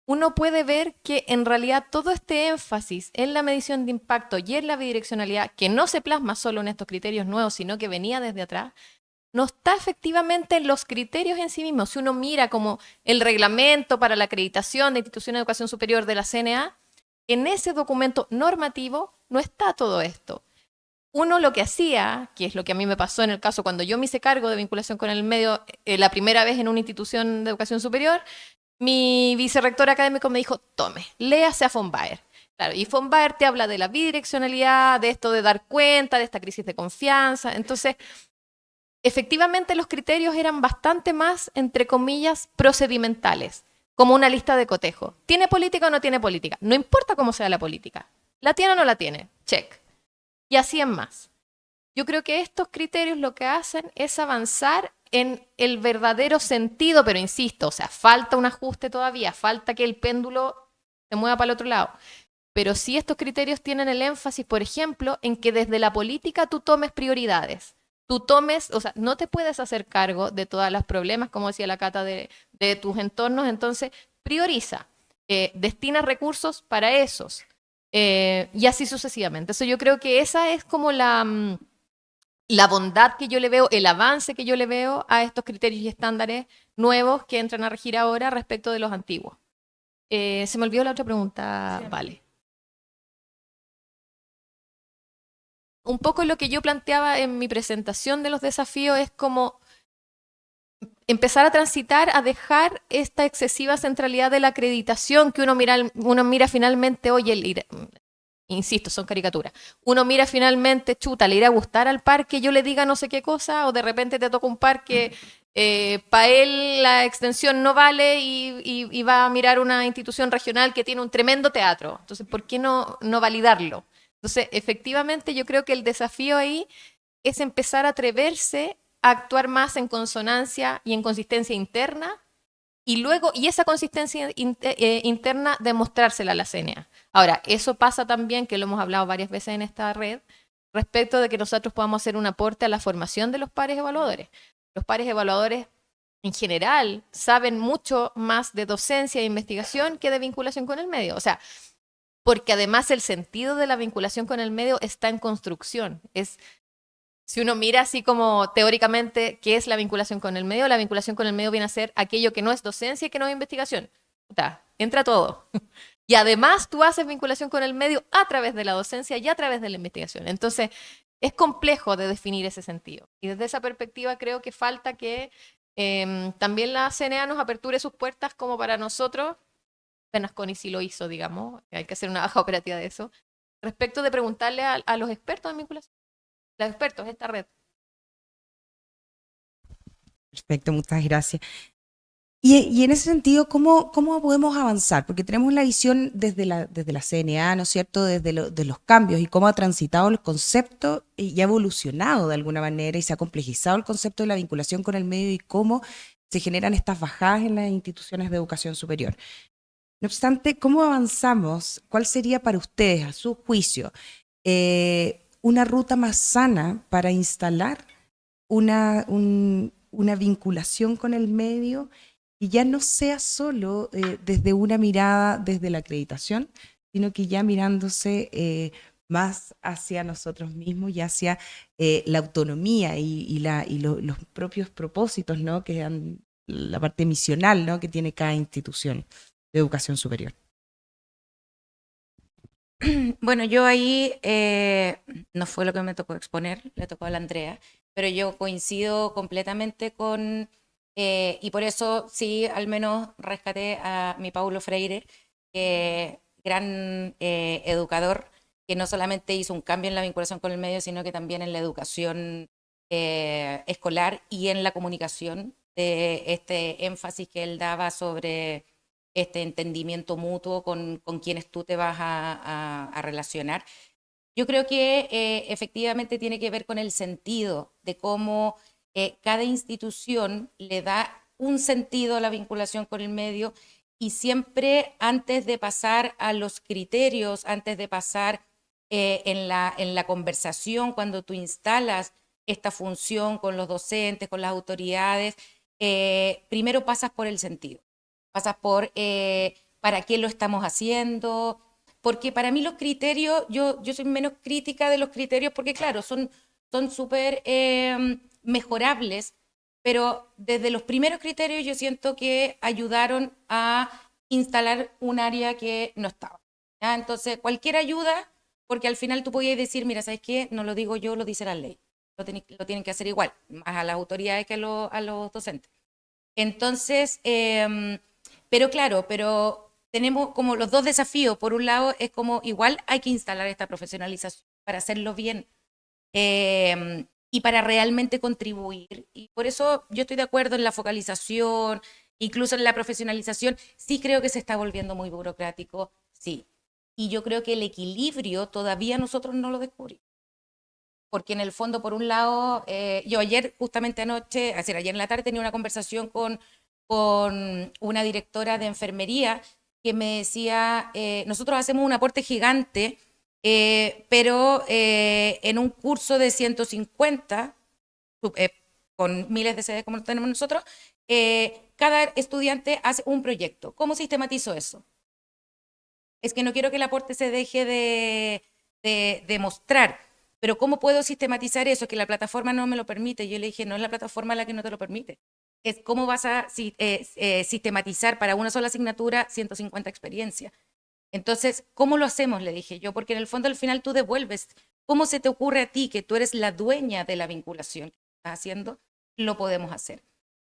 uno puede ver que en realidad todo este énfasis en la medición de impacto y en la bidireccionalidad, que no se plasma solo en estos criterios nuevos, sino que venía desde atrás, no está efectivamente en los criterios en sí mismos. Si uno mira como el reglamento para la acreditación de instituciones de educación superior de la CNA, en ese documento normativo no está todo esto. Uno lo que hacía, que es lo que a mí me pasó en el caso cuando yo me hice cargo de vinculación con el medio la primera vez en una institución de educación superior, mi vicerrector académico me dijo, tome, léase a von Baer. Claro, y von Baer te habla de la bidireccionalidad, de esto de dar cuenta, de esta crisis de confianza. Entonces, efectivamente los criterios eran bastante más, entre comillas, procedimentales, como una lista de cotejo. ¿Tiene política o no tiene política? No importa cómo sea la política. ¿La tiene o no la tiene? Check. Y así en más. Yo creo que estos criterios lo que hacen es avanzar en el verdadero sentido, pero insisto, o sea, falta un ajuste todavía, falta que el péndulo se mueva para el otro lado. Pero sí estos criterios tienen el énfasis, por ejemplo, en que desde la política tú tomes prioridades. O sea, no te puedes hacer cargo de todos los problemas, como decía la Cata, de tus entornos, entonces prioriza, destina recursos para esos, y así sucesivamente. Eso yo creo que esa es como la bondad que yo le veo, el avance que yo le veo a estos criterios y estándares nuevos que entran a regir ahora respecto de los antiguos. Se me olvidó la otra pregunta, sí, vale. Un poco lo que yo planteaba en mi presentación de los desafíos es como empezar a transitar, a dejar esta excesiva centralidad de la acreditación que uno mira finalmente, oye, insisto, son caricaturas. Uno mira finalmente, chuta, le irá a gustar al parque, yo le diga no sé qué cosa, o de repente te toca un parque, para él la extensión no vale y va a mirar una institución regional que tiene un tremendo teatro. Entonces, ¿por qué no validarlo? Entonces, efectivamente, yo creo que el desafío ahí es empezar a atreverse a actuar más en consonancia y en consistencia interna y luego, y esa consistencia interna, demostrársela a la CNA. Ahora, eso pasa también, que lo hemos hablado varias veces en esta red, respecto de que nosotros podamos hacer un aporte a la formación de los pares evaluadores. Los pares evaluadores, en general, saben mucho más de docencia e investigación que de vinculación con el medio. O sea, porque además el sentido de la vinculación con el medio está en construcción. Si uno mira así como teóricamente qué es la vinculación con el medio, la vinculación con el medio viene a ser aquello que no es docencia y que no es investigación. Puta, entra todo. Y además tú haces vinculación con el medio a través de la docencia y a través de la investigación. Entonces, es complejo de definir ese sentido. Y desde esa perspectiva creo que falta que también la CNA nos aperture sus puertas como para nosotros. Bernasconi sí lo hizo, digamos, hay que hacer una baja operativa de eso, respecto de preguntarle a los expertos en vinculación. Los expertos, esta red. Perfecto, muchas gracias. Y en ese sentido, ¿cómo podemos avanzar? Porque tenemos la visión desde la CNA, ¿no es cierto?, de los cambios y cómo ha transitado el concepto y ha evolucionado de alguna manera y se ha complejizado el concepto de la vinculación con el medio y cómo se generan estas bajadas en las instituciones de educación superior. No obstante, ¿cómo avanzamos? ¿Cuál sería para ustedes, a su juicio, una ruta más sana para instalar una vinculación con el medio y ya no sea solo desde una mirada desde la acreditación, sino que ya mirándose más hacia nosotros mismos y hacia la autonomía los propios propósitos, ¿no?, que han, la parte misional, ¿no?, que tiene cada institución de educación superior? Bueno, yo ahí no fue lo que me tocó exponer, le tocó a la Andrea, pero yo coincido completamente con, y por eso sí, al menos rescaté a mi Paulo Freire, gran educador, que no solamente hizo un cambio en la vinculación con el medio, sino que también en la educación escolar y en la comunicación, de este énfasis que él daba sobre este entendimiento mutuo con quienes tú te vas a relacionar. Yo creo que efectivamente tiene que ver con el sentido de cómo cada institución le da un sentido a la vinculación con el medio y siempre antes de pasar a los criterios, antes de pasar en la conversación, cuando tú instalas esta función con los docentes, con las autoridades, primero pasas por el sentido. Pasas por para qué lo estamos haciendo, porque para mí los criterios, yo soy menos crítica de los criterios porque claro, son súper mejorables, pero desde los primeros criterios yo siento que ayudaron a instalar un área que no estaba. ¿Ya? Entonces, cualquier ayuda, porque al final tú podías decir, mira, ¿sabes qué? No lo digo yo, lo dice la ley. Lo tienen que hacer igual, más a las autoridades que a los docentes. Entonces, pero claro, pero tenemos como los dos desafíos. Por un lado, es como igual hay que instalar esta profesionalización para hacerlo bien y para realmente contribuir. Y por eso yo estoy de acuerdo en la focalización, incluso en la profesionalización. Sí creo que se está volviendo muy burocrático, sí. Y yo creo que el equilibrio todavía nosotros no lo descubrimos. Porque en el fondo, por un lado, yo ayer, justamente anoche, es decir, ayer en la tarde tenía una conversación con una directora de enfermería que me decía, nosotros hacemos un aporte gigante, pero en un curso de 150, con miles de sedes como tenemos nosotros, cada estudiante hace un proyecto. ¿Cómo sistematizo eso? Es que no quiero que el aporte se deje de mostrar, pero ¿cómo puedo sistematizar eso? Que la plataforma no me lo permite. Yo le dije, no es la plataforma la que no te lo permite. Es cómo vas a sistematizar para una sola asignatura 150 experiencias. Entonces, ¿cómo lo hacemos? Le dije yo, porque en el fondo al final tú devuelves. ¿Cómo se te ocurre a ti que tú eres la dueña de la vinculación que estás haciendo? Lo podemos hacer.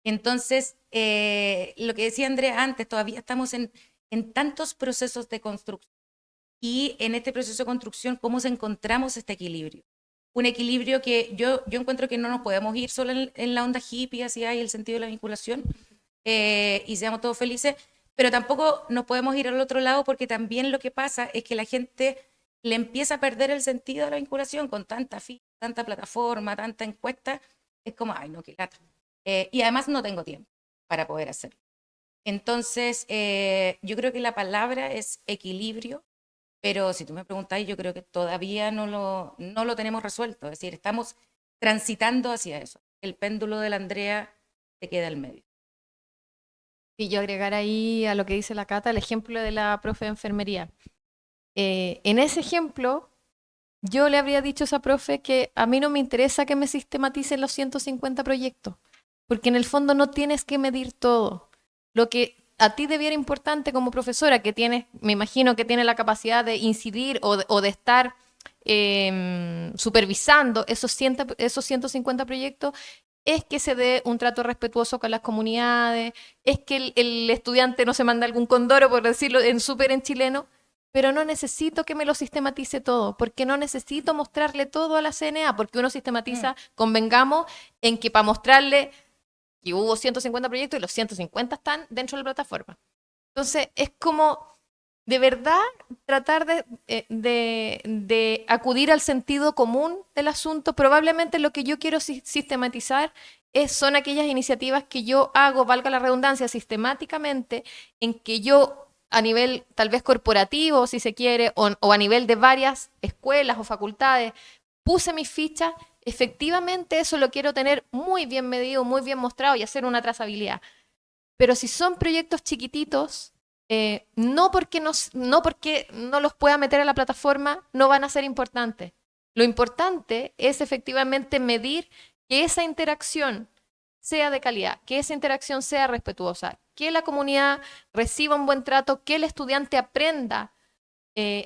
Entonces, lo que decía Andrea antes, todavía estamos en tantos procesos de construcción y en este proceso de construcción, cómo encontramos este equilibrio. Un equilibrio que yo encuentro que no nos podemos ir solo en la onda hippie, hacia ahí el sentido de la vinculación, y seamos todos felices, pero tampoco nos podemos ir al otro lado porque también lo que pasa es que la gente le empieza a perder el sentido de la vinculación con tanta ficha, tanta plataforma, tanta encuesta, es como, ay, no, qué lata. Y además no tengo tiempo para poder hacerlo. Entonces, yo creo que la palabra es equilibrio, pero si tú me preguntáis, yo creo que todavía no lo tenemos resuelto. Es decir, estamos transitando hacia eso. El péndulo de la Andrea se queda al medio. Y yo agregar ahí a lo que dice la Cata, el ejemplo de la profe de enfermería. En ese ejemplo, yo le habría dicho a esa profe que a mí no me interesa que me sistematicen los 150 proyectos, porque en el fondo no tienes que medir todo. Lo que a ti debiera importante como profesora, que tienes, me imagino que tiene la capacidad de incidir o de estar supervisando esos 150 proyectos, es que se dé un trato respetuoso con las comunidades, es que el estudiante no se manda algún condoro, por decirlo súper en chileno, pero no necesito que me lo sistematice todo, porque no necesito mostrarle todo a la CNA, porque uno sistematiza, convengamos, en que para mostrarle que hubo 150 proyectos y los 150 están dentro de la plataforma. Entonces, es como, de verdad, tratar de acudir al sentido común del asunto. Probablemente lo que yo quiero sistematizar son aquellas iniciativas que yo hago, valga la redundancia, sistemáticamente, en que yo a nivel tal vez corporativo, si se quiere, o a nivel de varias escuelas o facultades, puse mis fichas, efectivamente eso lo quiero tener muy bien medido, muy bien mostrado y hacer una trazabilidad. Pero si son proyectos chiquititos, no porque no los pueda meter a la plataforma, no van a ser importantes. Lo importante es efectivamente medir que esa interacción sea de calidad, que esa interacción sea respetuosa, que la comunidad reciba un buen trato, que el estudiante aprenda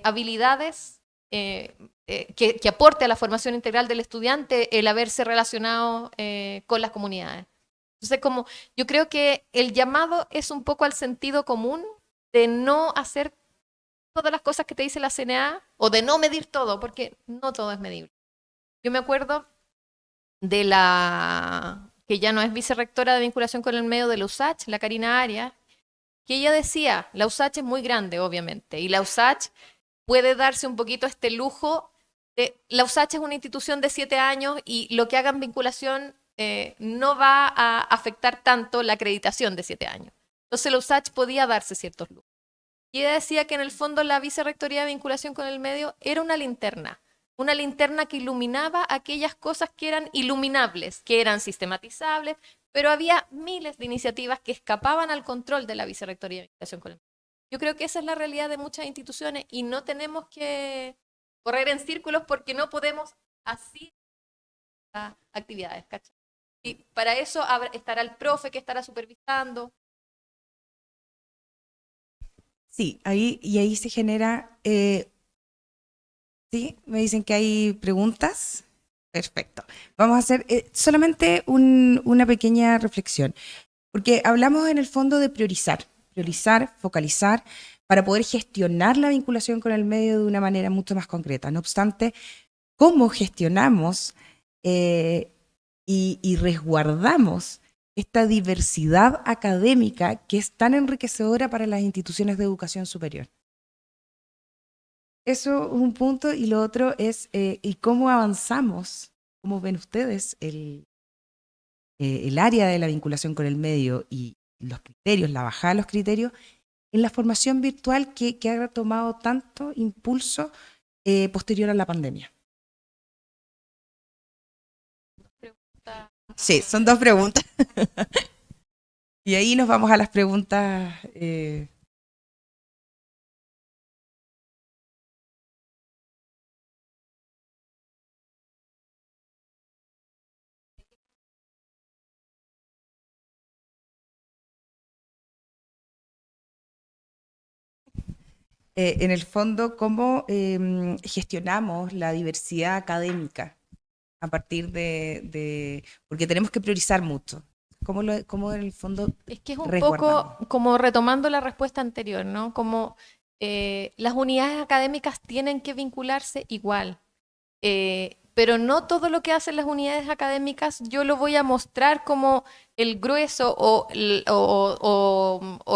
habilidades que aporte a la formación integral del estudiante el haberse relacionado con las comunidades. Entonces, como yo creo que el llamado es un poco al sentido común de no hacer todas las cosas que te dice la CNA o de no medir todo, porque no todo es medible. Yo me acuerdo de la que ya no es vicerrectora de vinculación con el medio de la USACH, la Karina Arias, que ella decía, la USACH es muy grande, obviamente, y la USACH puede darse un poquito este lujo. La USACH es una institución de 7 años y lo que haga en vinculación no va a afectar tanto la acreditación de 7 años. Entonces la USACH podía darse ciertos lujos. Y ella decía que en el fondo la vicerrectoría de vinculación con el medio era una linterna que iluminaba aquellas cosas que eran iluminables, que eran sistematizables, pero había miles de iniciativas que escapaban al control de la vicerrectoría de vinculación con el medio. Yo creo que esa es la realidad de muchas instituciones y no tenemos que correr en círculos porque no podemos hacer actividades, ¿cachai? Y para eso estará el profe que estará supervisando. Sí, ahí se genera. Sí, me dicen que hay preguntas. Perfecto. Vamos a hacer solamente una pequeña reflexión, porque hablamos en el fondo de priorizar, focalizar, para poder gestionar la vinculación con el medio de una manera mucho más concreta. No obstante, cómo gestionamos y resguardamos esta diversidad académica que es tan enriquecedora para las instituciones de educación superior. Eso es un punto, y lo otro es y cómo avanzamos, cómo ven ustedes el área de la vinculación con el medio y los criterios, la bajada de los criterios, en la formación virtual que ha tomado tanto impulso posterior a la pandemia. Sí, son 2 preguntas. Y ahí nos vamos a las preguntas. En el fondo, cómo gestionamos la diversidad académica a partir porque tenemos que priorizar mucho. ¿Cómo en el fondo Es que es un resguardamos? poco como retomando la respuesta anterior, ¿no? Como las unidades académicas tienen que vincularse igual. Pero no todo lo que hacen las unidades académicas yo lo voy a mostrar como el grueso o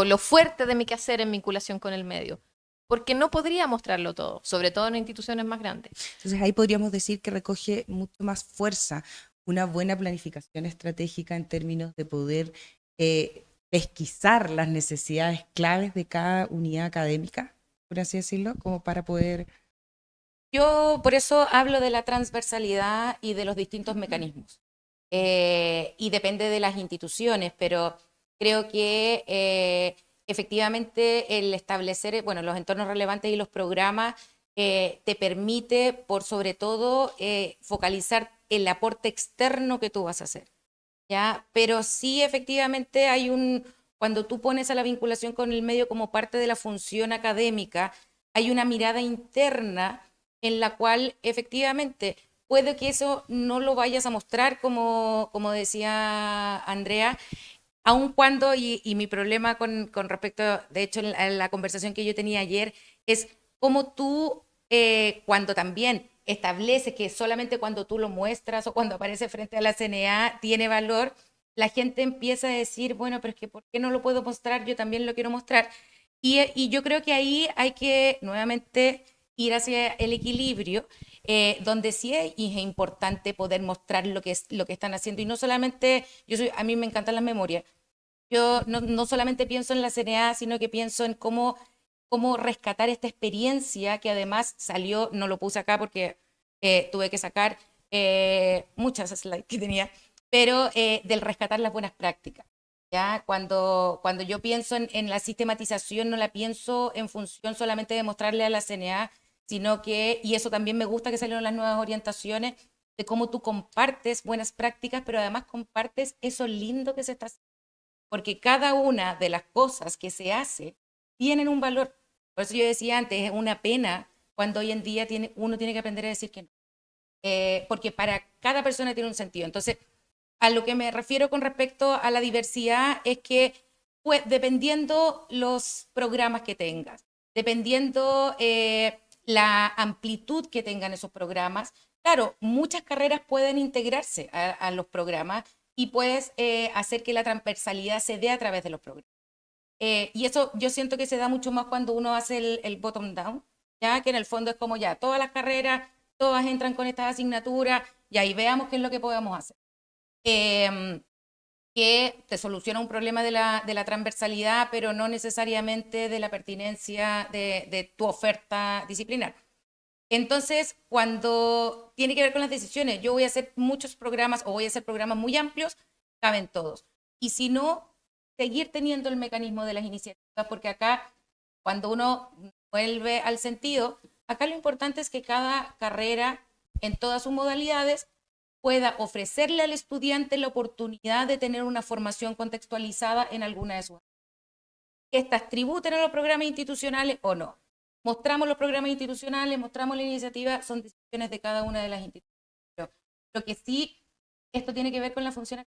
lo fuerte de mi quehacer en vinculación con el medio, porque no podría mostrarlo todo, sobre todo en instituciones más grandes. Entonces ahí podríamos decir que recoge mucho más fuerza una buena planificación estratégica en términos de poder pesquisar las necesidades claves de cada unidad académica, por así decirlo, como para poder... Yo por eso hablo de la transversalidad y de los distintos mecanismos. Y depende de las instituciones, pero creo que efectivamente el establecer, bueno, los entornos relevantes y los programas te permite, por sobre todo, focalizar el aporte externo que tú vas a hacer, ¿ya? Pero sí, efectivamente, cuando tú pones a la vinculación con el medio como parte de la función académica, hay una mirada interna en la cual efectivamente puede que eso no lo vayas a mostrar como decía Andrea, aun cuando, y mi problema con respecto, de hecho, en la conversación que yo tenía ayer, es cómo tú, cuando también estableces que solamente cuando tú lo muestras o cuando aparece frente a la CNA tiene valor, la gente empieza a decir, bueno, pero es que ¿por qué no lo puedo mostrar? Yo también lo quiero mostrar. Y yo creo que ahí hay que nuevamente ir hacia el equilibrio, donde sí es importante poder mostrar lo que están haciendo. Y no solamente, a mí me encantan las memorias. Yo no solamente pienso en la CNA, sino que pienso en cómo rescatar esta experiencia que además salió, no lo puse acá porque tuve que sacar muchas slides que tenía, pero del rescatar las buenas prácticas. ¿Ya? Cuando yo pienso en la sistematización, no la pienso en función solamente de mostrarle a la CNA, sino que, y eso también me gusta que salieron las nuevas orientaciones, de cómo tú compartes buenas prácticas, pero además compartes eso lindo que se está haciendo. Porque cada una de las cosas que se hace tienen un valor. Por eso yo decía antes, es una pena cuando hoy en día uno tiene que aprender a decir que no. Porque para cada persona tiene un sentido. Entonces, a lo que me refiero con respecto a la diversidad es que, pues, dependiendo los programas que tengas, dependiendo la amplitud que tengan esos programas, claro, muchas carreras pueden integrarse a los programas y puedes hacer que la transversalidad se dé a través de los programas. Y eso yo siento que se da mucho más cuando uno hace el bottom down, ya que en el fondo es como ya, todas las carreras, todas entran con estas asignaturas, y ahí veamos qué es lo que podemos hacer. Que te soluciona un problema de la transversalidad, pero no necesariamente de la pertinencia de tu oferta disciplinar. Entonces, cuando tiene que ver con las decisiones, yo voy a hacer muchos programas o voy a hacer programas muy amplios, caben todos. Y si no, seguir teniendo el mecanismo de las iniciativas, porque acá, cuando uno vuelve al sentido, acá lo importante es que cada carrera, en todas sus modalidades, pueda ofrecerle al estudiante la oportunidad de tener una formación contextualizada en alguna de sus áreas. Que estas tributen a los programas institucionales o no. Mostramos los programas institucionales, mostramos la iniciativa, son decisiones de cada una de las instituciones. Pero lo que sí, esto tiene que ver con la función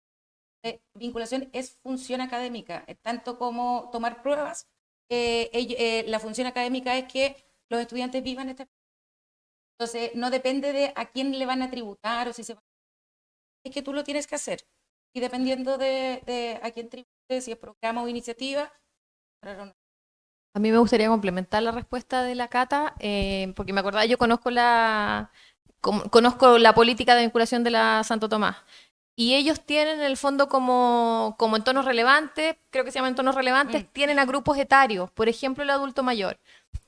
de vinculación, es función académica, tanto como tomar pruebas. La función académica es que los estudiantes vivan esta experiencia. Entonces, no depende de a quién le van a tributar o si se va. Es que tú lo tienes que hacer. Y dependiendo de a quién tribute, si es programa o iniciativa. A mí me gustaría complementar la respuesta de la Cata, porque me acordaba, yo conozco la política de vinculación de la Santo Tomás. Y ellos tienen en el fondo como entornos relevantes, creo que se llaman entornos relevantes, tienen a grupos etarios, por ejemplo el adulto mayor.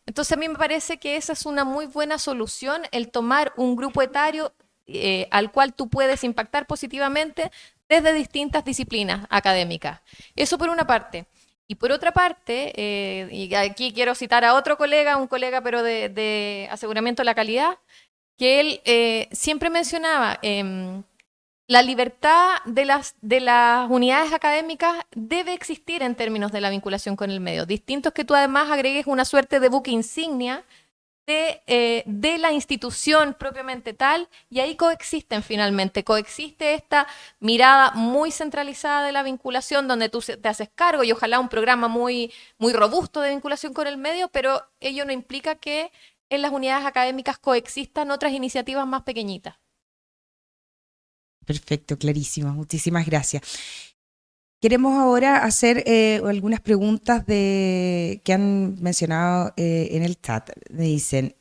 Entonces a mí me parece que esa es una muy buena solución, el tomar un grupo etario al cual tú puedes impactar positivamente desde distintas disciplinas académicas. Eso por una parte. Y por otra parte, y aquí quiero citar a otro colega, un colega pero de aseguramiento de la calidad, que él siempre mencionaba la libertad de las unidades académicas debe existir en términos de la vinculación con el medio. Distinto es que tú además agregues una suerte de buque insignia de la institución propiamente tal, y ahí coexisten finalmente. Coexiste esta mirada muy centralizada de la vinculación, donde tú te haces cargo, y ojalá un programa muy, muy robusto de vinculación con el medio, pero ello no implica que en las unidades académicas coexistan otras iniciativas más pequeñitas. Perfecto, clarísimo. Muchísimas gracias. Queremos ahora hacer algunas preguntas que han mencionado en el chat. Me dicen,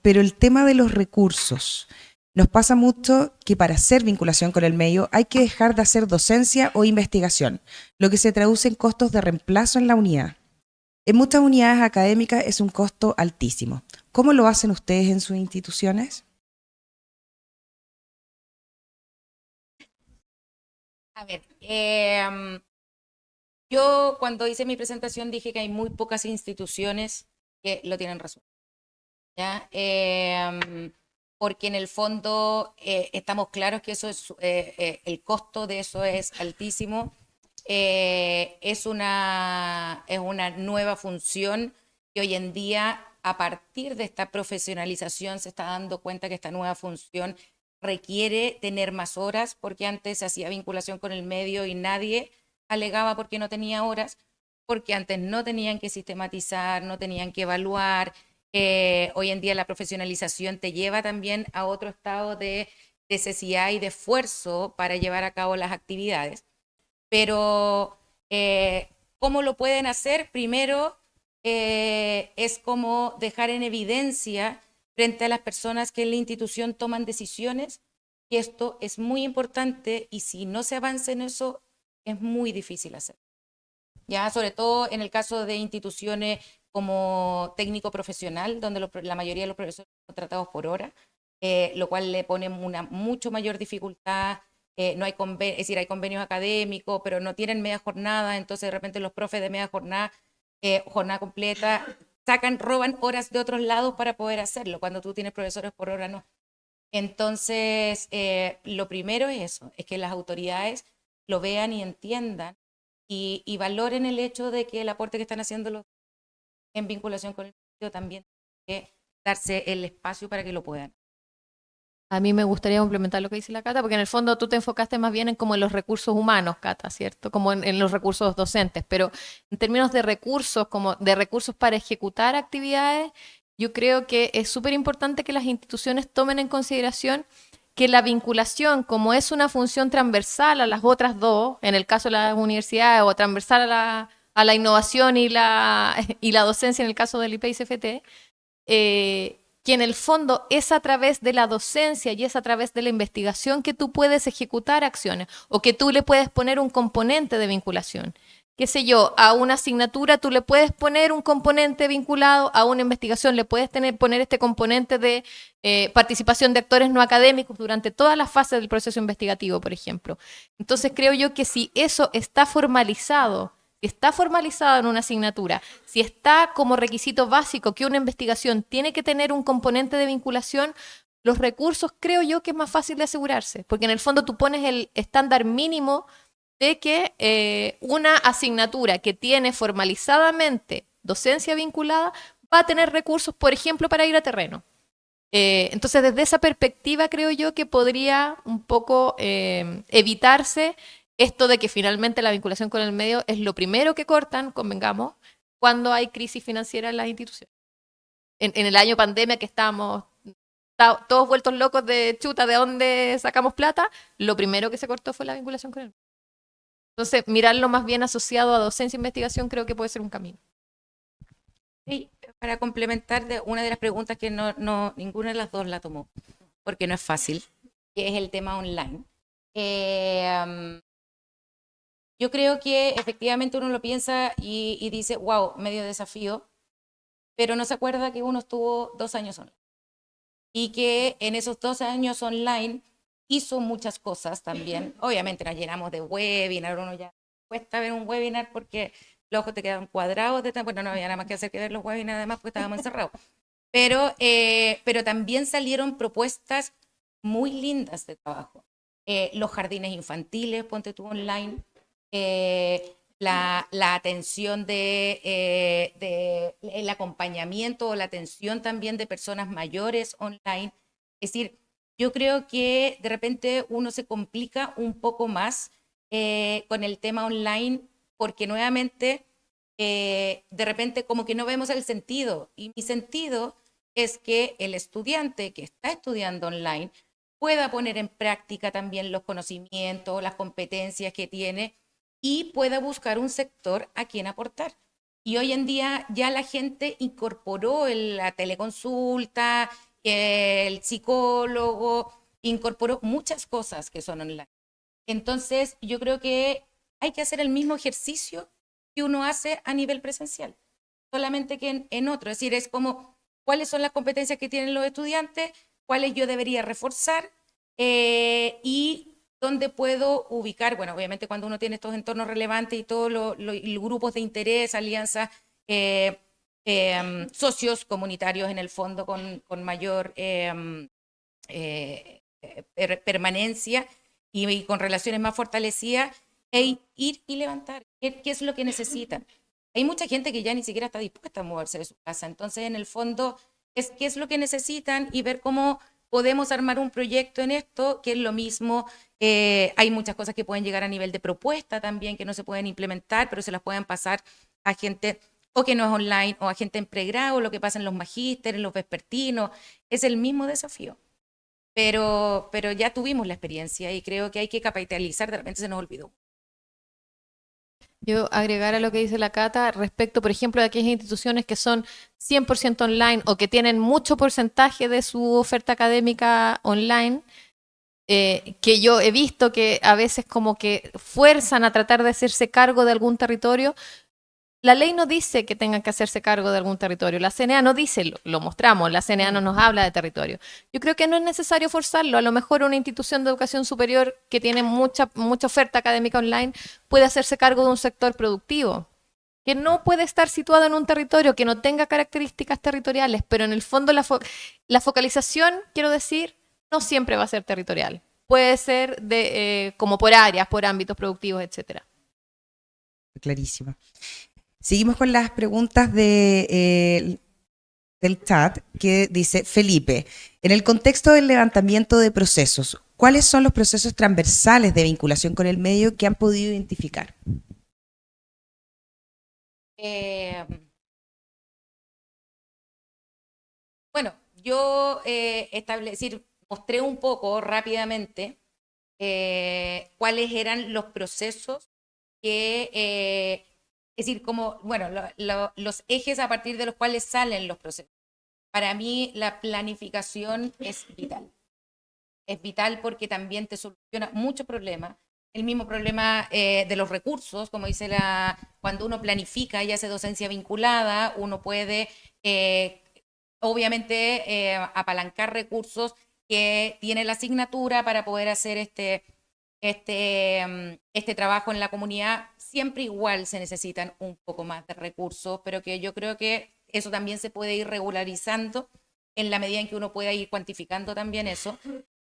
pero el tema de los recursos. Nos pasa mucho que para hacer vinculación con el medio hay que dejar de hacer docencia o investigación, lo que se traduce en costos de reemplazo en la unidad. En muchas unidades académicas es un costo altísimo. ¿Cómo lo hacen ustedes en sus instituciones? A ver, yo cuando hice mi presentación dije que hay muy pocas instituciones que lo tienen resuelto, ¿ya? Porque en el fondo estamos claros que eso es, el costo de eso es altísimo. Es una nueva función que hoy en día, a partir de esta profesionalización, se está dando cuenta que esta nueva función requiere tener más horas, porque antes se hacía vinculación con el medio y nadie alegaba porque no tenía horas, porque antes no tenían que sistematizar, no tenían que evaluar. Hoy en día la profesionalización te lleva también a otro estado de necesidad y de esfuerzo para llevar a cabo las actividades. Pero, ¿cómo lo pueden hacer? Primero, es como dejar en evidencia frente a las personas que en la institución toman decisiones, y esto es muy importante, y si no se avanza en eso, es muy difícil hacer. Ya, sobre todo en el caso de instituciones como técnico profesional, donde la mayoría de los profesores son tratados por hora, lo cual le pone una mucho mayor dificultad. No hay es decir, hay convenios académicos, pero no tienen media jornada, entonces de repente los profes de media jornada, jornada completa, roban horas de otros lados para poder hacerlo, cuando tú tienes profesores por hora, no. Entonces, lo primero es eso, es que las autoridades lo vean y entiendan y valoren el hecho de que el aporte que están haciendo en vinculación con el medio también tiene que darse el espacio para que lo puedan. A mí me gustaría complementar lo que dice la Cata, porque en el fondo tú te enfocaste más bien en como en los recursos humanos, Cata, ¿cierto? Como en los recursos docentes, pero en términos de recursos, como de recursos para ejecutar actividades, yo creo que es súper importante que las instituciones tomen en consideración que la vinculación, como es una función transversal a las otras dos, en el caso de las universidades, o transversal a la innovación y la docencia en el caso del IPI-CFT, que en el fondo es a través de la docencia y es a través de la investigación que tú puedes ejecutar acciones o que tú le puedes poner un componente de vinculación. Qué sé yo, a una asignatura tú le puedes poner un componente vinculado, a una investigación le puedes poner este componente de participación de actores no académicos durante todas las fases del proceso investigativo, por ejemplo. Entonces creo yo que si eso está formalizado, si está formalizado en una asignatura, si está como requisito básico que una investigación tiene que tener un componente de vinculación, los recursos creo yo que es más fácil de asegurarse, porque en el fondo tú pones el estándar mínimo de que una asignatura que tiene formalizadamente docencia vinculada va a tener recursos, por ejemplo, para ir a terreno. Entonces, desde esa perspectiva creo yo que podría un poco evitarse esto de que finalmente la vinculación con el medio es lo primero que cortan, convengamos, cuando hay crisis financiera en las instituciones. En el año pandemia que estábamos todos vueltos locos de chuta, ¿de dónde sacamos plata? Lo primero que se cortó fue la vinculación con el medio. Entonces, mirarlo más bien asociado a docencia e investigación creo que puede ser un camino. Y para complementar de una de las preguntas que ninguna de las dos la tomó, porque no es fácil, que es el tema online. Yo creo que efectivamente uno lo piensa y dice, wow, medio desafío, pero no se acuerda que uno estuvo 2 años online. Y que en esos 2 años online hizo muchas cosas también. Obviamente nos llenamos de webinar, uno ya cuesta ver un webinar porque los ojos te quedan cuadrados, bueno, no había nada más que hacer que ver los webinars además porque estábamos encerrados. Pero también salieron propuestas muy lindas de trabajo. Los jardines infantiles, ponte tú online, la atención el acompañamiento o la atención también de personas mayores online. Es decir, yo creo que de repente uno se complica un poco más con el tema online porque nuevamente de repente como que no vemos el sentido. Y mi sentido es que el estudiante que está estudiando online pueda poner en práctica también los conocimientos, las competencias que tiene y pueda buscar un sector a quien aportar. Y hoy en día ya la gente incorporó la teleconsulta, el psicólogo, incorporó muchas cosas que son online. Entonces, yo creo que hay que hacer el mismo ejercicio que uno hace a nivel presencial, solamente que en otro. Es decir, es como cuáles son las competencias que tienen los estudiantes, cuáles yo debería reforzar y dónde puedo ubicar. Bueno, obviamente cuando uno tiene estos entornos relevantes y todos los grupos de interés, alianzas, socios comunitarios en el fondo con mayor permanencia y con relaciones más fortalecidas, e ir y levantar. ¿Qué es lo que necesitan? Hay mucha gente que ya ni siquiera está dispuesta a moverse de su casa. Entonces, en el fondo, es qué es lo que necesitan y ver cómo podemos armar un proyecto en esto, que es lo mismo. Hay muchas cosas que pueden llegar a nivel de propuesta también, que no se pueden implementar, pero se las pueden pasar a gente o que no es online, o a gente en pregrado, lo que pasa en los magísteres, en los vespertinos. Es el mismo desafío. Pero ya tuvimos la experiencia y creo que hay que capitalizar, de repente se nos olvidó. Yo agregar a lo que dice la Cata respecto, por ejemplo, de aquellas instituciones que son 100% online o que tienen mucho porcentaje de su oferta académica online, que yo he visto que a veces como que fuerzan a tratar de hacerse cargo de algún territorio. La ley no dice que tengan que hacerse cargo de algún territorio. La CNA no dice, lo mostramos, la CNA no nos habla de territorio. Yo creo que no es necesario forzarlo. A lo mejor una institución de educación superior que tiene mucha oferta académica online puede hacerse cargo de un sector productivo que no puede estar situado en un territorio que no tenga características territoriales, pero en el fondo la focalización, quiero decir, no siempre va a ser territorial. Puede ser como por áreas, por ámbitos productivos, etcétera. Clarísima. Seguimos con las preguntas del chat, que dice Felipe: en el contexto del levantamiento de procesos, ¿cuáles son los procesos transversales de vinculación con el medio que han podido identificar? Bueno, yo mostré un poco rápidamente cuáles eran los procesos que, es decir, como, bueno, los ejes a partir de los cuales salen los procesos. Para mí la planificación es vital. Es vital porque también te soluciona muchos problemas. El mismo problema de los recursos, como dice cuando uno planifica y hace docencia vinculada, uno puede obviamente apalancar recursos que tiene la asignatura para poder hacer este trabajo en la comunidad. Siempre igual se necesitan un poco más de recursos, pero que yo creo que eso también se puede ir regularizando en la medida en que uno pueda ir cuantificando también eso.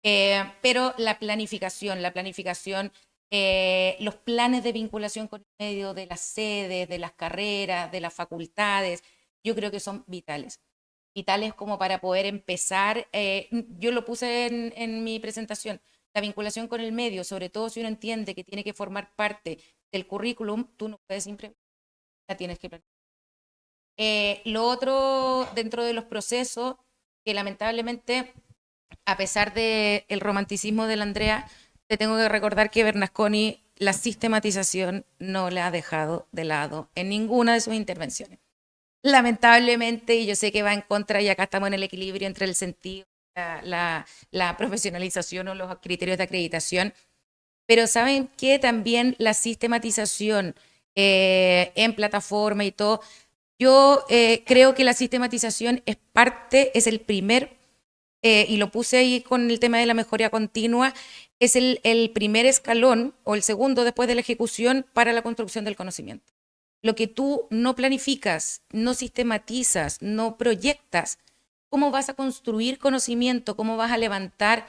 Pero la planificación, los planes de vinculación con el medio de las sedes, de las carreras, de las facultades, yo creo que son vitales. Vitales como para poder empezar. Yo lo puse en mi presentación. La vinculación con el medio, sobre todo si uno entiende que tiene que formar parte del currículum, tú no puedes imprevisar, la tienes que planificar. Lo otro dentro de los procesos, que lamentablemente, a pesar del romanticismo de la Andrea, te tengo que recordar que Bernasconi la sistematización no la ha dejado de lado en ninguna de sus intervenciones. Lamentablemente, y yo sé que va en contra, y acá estamos en el equilibrio entre el sentido, la profesionalización o los criterios de acreditación, pero ¿saben qué? También la sistematización en plataforma y todo, yo creo que la sistematización es el primer, y lo puse ahí con el tema de la mejora continua, es el primer escalón o el segundo después de la ejecución para la construcción del conocimiento. Lo que tú no planificas, no sistematizas, no proyectas, ¿cómo vas a construir conocimiento? ¿Cómo vas a levantar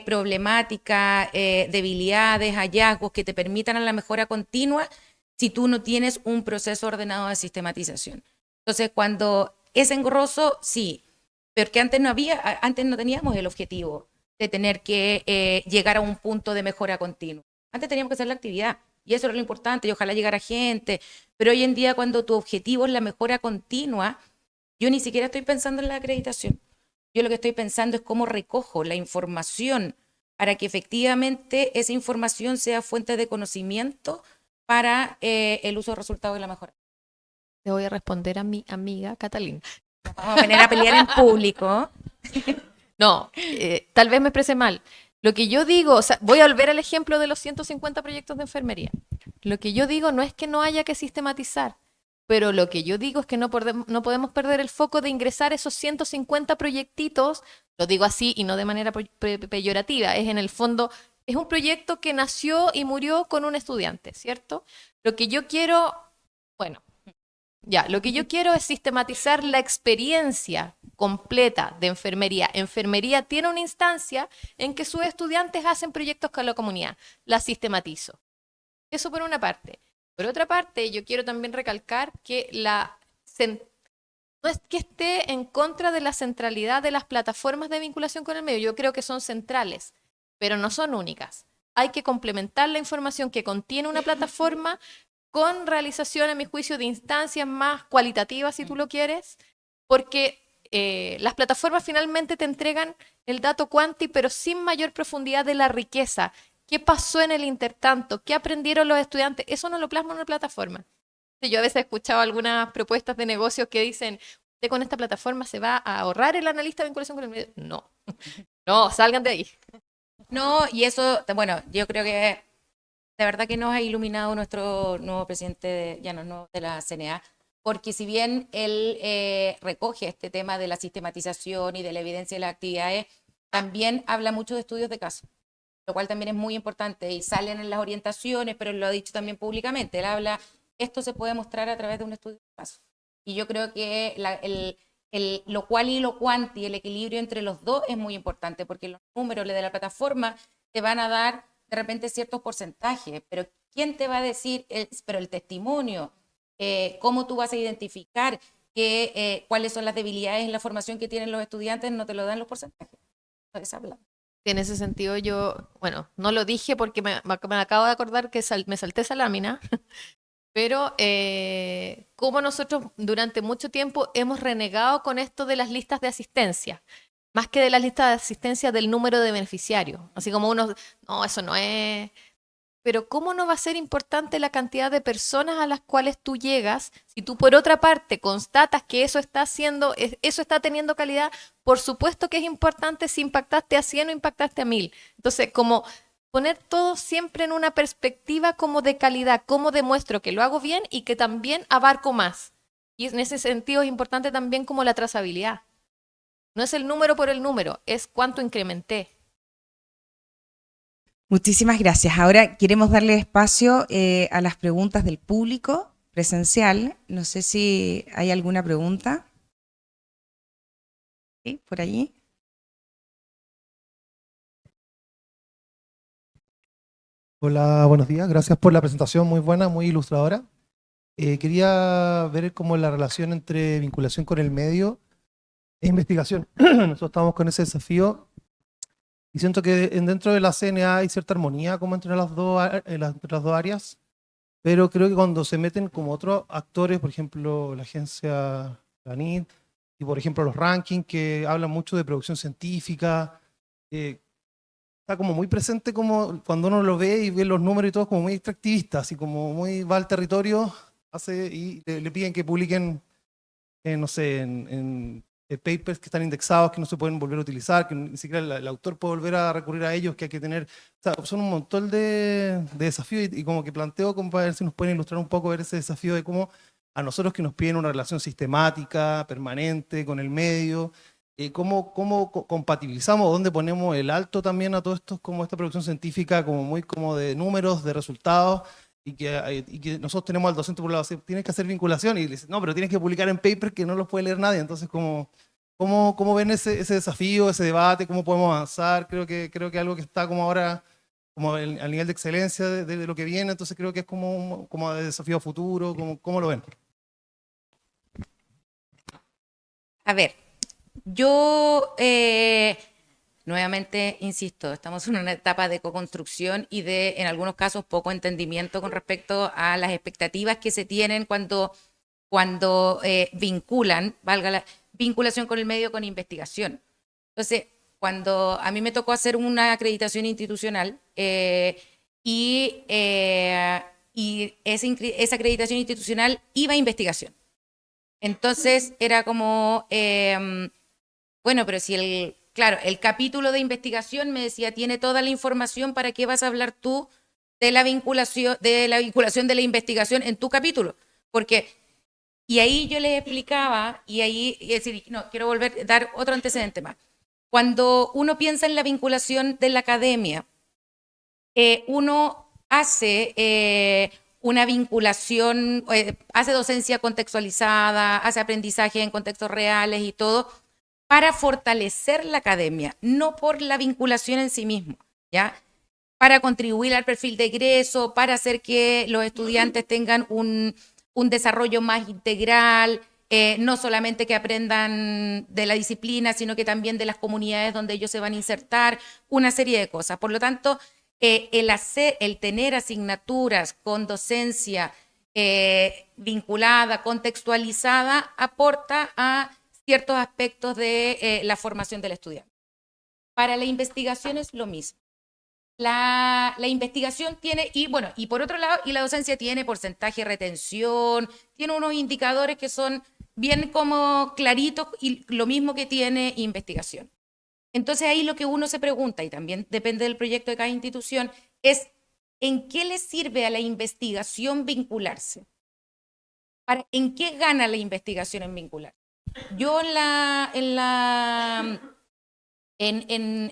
problemáticas, debilidades, hallazgos que te permitan a la mejora continua si tú no tienes un proceso ordenado de sistematización. Entonces, cuando es engorroso, sí, pero que antes no había, antes no teníamos el objetivo de tener que llegar a un punto de mejora continua. Antes teníamos que hacer la actividad y eso era lo importante y ojalá llegara gente, pero hoy en día cuando tu objetivo es la mejora continua, yo ni siquiera estoy pensando en la acreditación. Yo lo que estoy pensando es cómo recojo la información para que efectivamente esa información sea fuente de conocimiento para el uso de resultados y la mejora. Te voy a responder a mi amiga Catalina. Vamos a poner a pelear en público. No, tal vez me expresé mal. Lo que yo digo, o sea, voy a volver al ejemplo de los 150 proyectos de enfermería. Lo que yo digo no es que no haya que sistematizar, pero lo que yo digo es que no podemos perder el foco de ingresar esos 150 proyectitos, lo digo así y no de manera peyorativa, es en el fondo, es un proyecto que nació y murió con un estudiante, ¿cierto? Lo que yo quiero, bueno, ya, lo que yo quiero es sistematizar la experiencia completa de enfermería. Enfermería tiene una instancia en que sus estudiantes hacen proyectos con la comunidad. La sistematizo. Eso por una parte. Por otra parte, yo quiero también recalcar que no es que esté en contra de la centralidad de las plataformas de vinculación con el medio. Yo creo que son centrales, pero no son únicas. Hay que complementar la información que contiene una plataforma con realización, a mi juicio, de instancias más cualitativas, si tú lo quieres, porque las plataformas finalmente te entregan el dato cuanti, pero sin mayor profundidad de la riqueza. ¿Qué pasó en el intertanto? ¿Qué aprendieron los estudiantes? Eso no lo plasma en una plataforma. Yo a veces he escuchado algunas propuestas de negocios que dicen, ¿usted con esta plataforma se va a ahorrar el analista de vinculación con el medio? No, no, salgan de ahí. No, y eso, bueno, yo creo que de verdad que nos ha iluminado nuestro nuevo presidente de la CNA, porque si bien él recoge este tema de la sistematización y de la evidencia de las actividades, también habla mucho de estudios de caso, lo cual también es muy importante y salen en las orientaciones, pero él lo ha dicho también públicamente. Él habla, esto se puede mostrar a través de un estudio de caso. Y yo creo que lo cual y lo cuanti, el equilibrio entre los dos es muy importante, porque los números de la plataforma te van a dar de repente ciertos porcentajes, pero ¿quién te va a decir, pero el testimonio, cómo tú vas a identificar cuáles son las debilidades en la formación que tienen los estudiantes? No te lo dan los porcentajes. Entonces, habla. En ese sentido yo, bueno, no lo dije porque me acabo de acordar que me salté esa lámina, pero como nosotros durante mucho tiempo hemos renegado con esto de las listas de asistencia, más que de las listas de asistencia del número de beneficiarios, así como uno, no, eso no es... Pero ¿cómo no va a ser importante la cantidad de personas a las cuales tú llegas si tú por otra parte constatas que eso está eso está teniendo calidad? Por supuesto que es importante si impactaste a 100 o impactaste a 1000. Entonces, como poner todo siempre en una perspectiva como de calidad, cómo demuestro que lo hago bien y que también abarco más. Y en ese sentido es importante también como la trazabilidad. No es el número por el número, es cuánto incrementé. Muchísimas gracias. Ahora queremos darle espacio a las preguntas del público presencial. No sé si hay alguna pregunta. ¿Sí? ¿Por allí? Hola, buenos días. Gracias por la presentación, muy buena, muy ilustradora. Quería ver cómo la relación entre vinculación con el medio e investigación. Nosotros estamos con ese desafío y siento que dentro de la CNA hay cierta armonía como entre las dos áreas, pero creo que cuando se meten como otros actores, por ejemplo, la agencia, la NIT, y por ejemplo los rankings que hablan mucho de producción científica, está como muy presente como cuando uno lo ve y ve los números y todo, como muy extractivista, así como muy va al territorio y le piden que publiquen, no sé, en papers que están indexados, que no se pueden volver a utilizar, que ni siquiera el autor puede volver a recurrir a ellos, que hay que tener, o sea, son un montón de desafíos y como que planteo como para ver si nos pueden ilustrar un poco, ver ese desafío de cómo a nosotros que nos piden una relación sistemática, permanente con el medio, cómo compatibilizamos, dónde ponemos el alto también a todo esto, como esta producción científica, como muy como de números, de resultados, y que nosotros tenemos al docente por un lado, tienes que hacer vinculación, y le dice, no, pero tienes que publicar en paper que no los puede leer nadie. Entonces, ¿cómo ven ese desafío, ese debate? ¿Cómo podemos avanzar? Creo que algo que está como ahora como al nivel de excelencia de lo que viene, entonces creo que es como de desafío futuro, ¿cómo lo ven? A ver, yo nuevamente insisto, estamos en una etapa de co-construcción y de, en algunos casos, poco entendimiento con respecto a las expectativas que se tienen cuando vinculan, valga la vinculación con el medio con investigación. Entonces, cuando a mí me tocó hacer una acreditación institucional y esa acreditación institucional iba a investigación. Entonces era como, bueno, pero si claro, el capítulo de investigación me decía, tiene toda la información, ¿para qué vas a hablar tú de la vinculación de la investigación en tu capítulo? Porque, y ahí yo les explicaba, es decir, no, quiero volver a dar otro antecedente más. Cuando uno piensa en la vinculación de la academia, uno hace una vinculación, hace docencia contextualizada, hace aprendizaje en contextos reales y todo, para fortalecer la academia, no por la vinculación en sí mismo, ¿ya? Para contribuir al perfil de egreso, para hacer que los estudiantes tengan un desarrollo más integral, no solamente que aprendan de la disciplina, sino que también de las comunidades donde ellos se van a insertar, una serie de cosas. Por lo tanto, el tener asignaturas con docencia vinculada, contextualizada, aporta a ciertos aspectos de la formación del estudiante. Para la investigación es lo mismo. La investigación tiene, y por otro lado, y la docencia tiene porcentaje de retención, tiene unos indicadores que son bien como claritos y lo mismo que tiene investigación. Entonces ahí lo que uno se pregunta, y también depende del proyecto de cada institución, es ¿en qué le sirve a la investigación vincularse? ¿En qué gana la investigación en vincular? Yo en la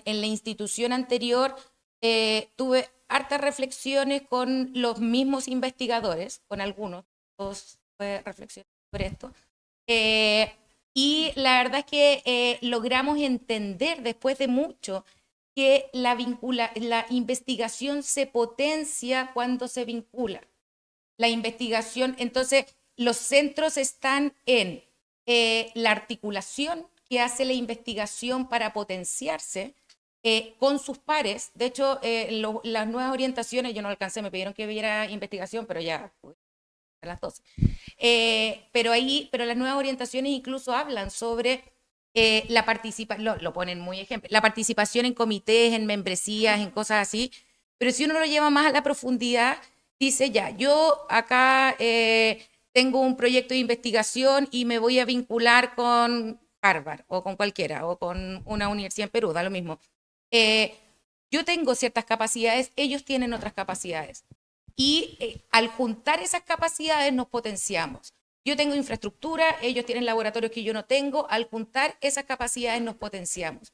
institución anterior tuve hartas reflexiones con los mismos investigadores, con algunos, todos reflexiones sobre esto, y la verdad es que logramos entender después de mucho que la investigación se potencia cuando se vincula. La investigación, entonces, los centros están en la articulación que hace la investigación para potenciarse con sus pares. De hecho, las nuevas orientaciones, yo no alcancé, me pidieron que viera investigación, pero ya a las 12. Pero las nuevas orientaciones incluso hablan sobre la participación, lo ponen muy ejemplo, la participación en comités, en membresías, en cosas así, pero si uno lo lleva más a la profundidad, dice ya, yo acá tengo un proyecto de investigación y me voy a vincular con Harvard o con cualquiera, o con una universidad en Perú, da lo mismo. Yo tengo ciertas capacidades, ellos tienen otras capacidades. Y al juntar esas capacidades nos potenciamos. Yo tengo infraestructura, ellos tienen laboratorios que yo no tengo. Al juntar esas capacidades nos potenciamos.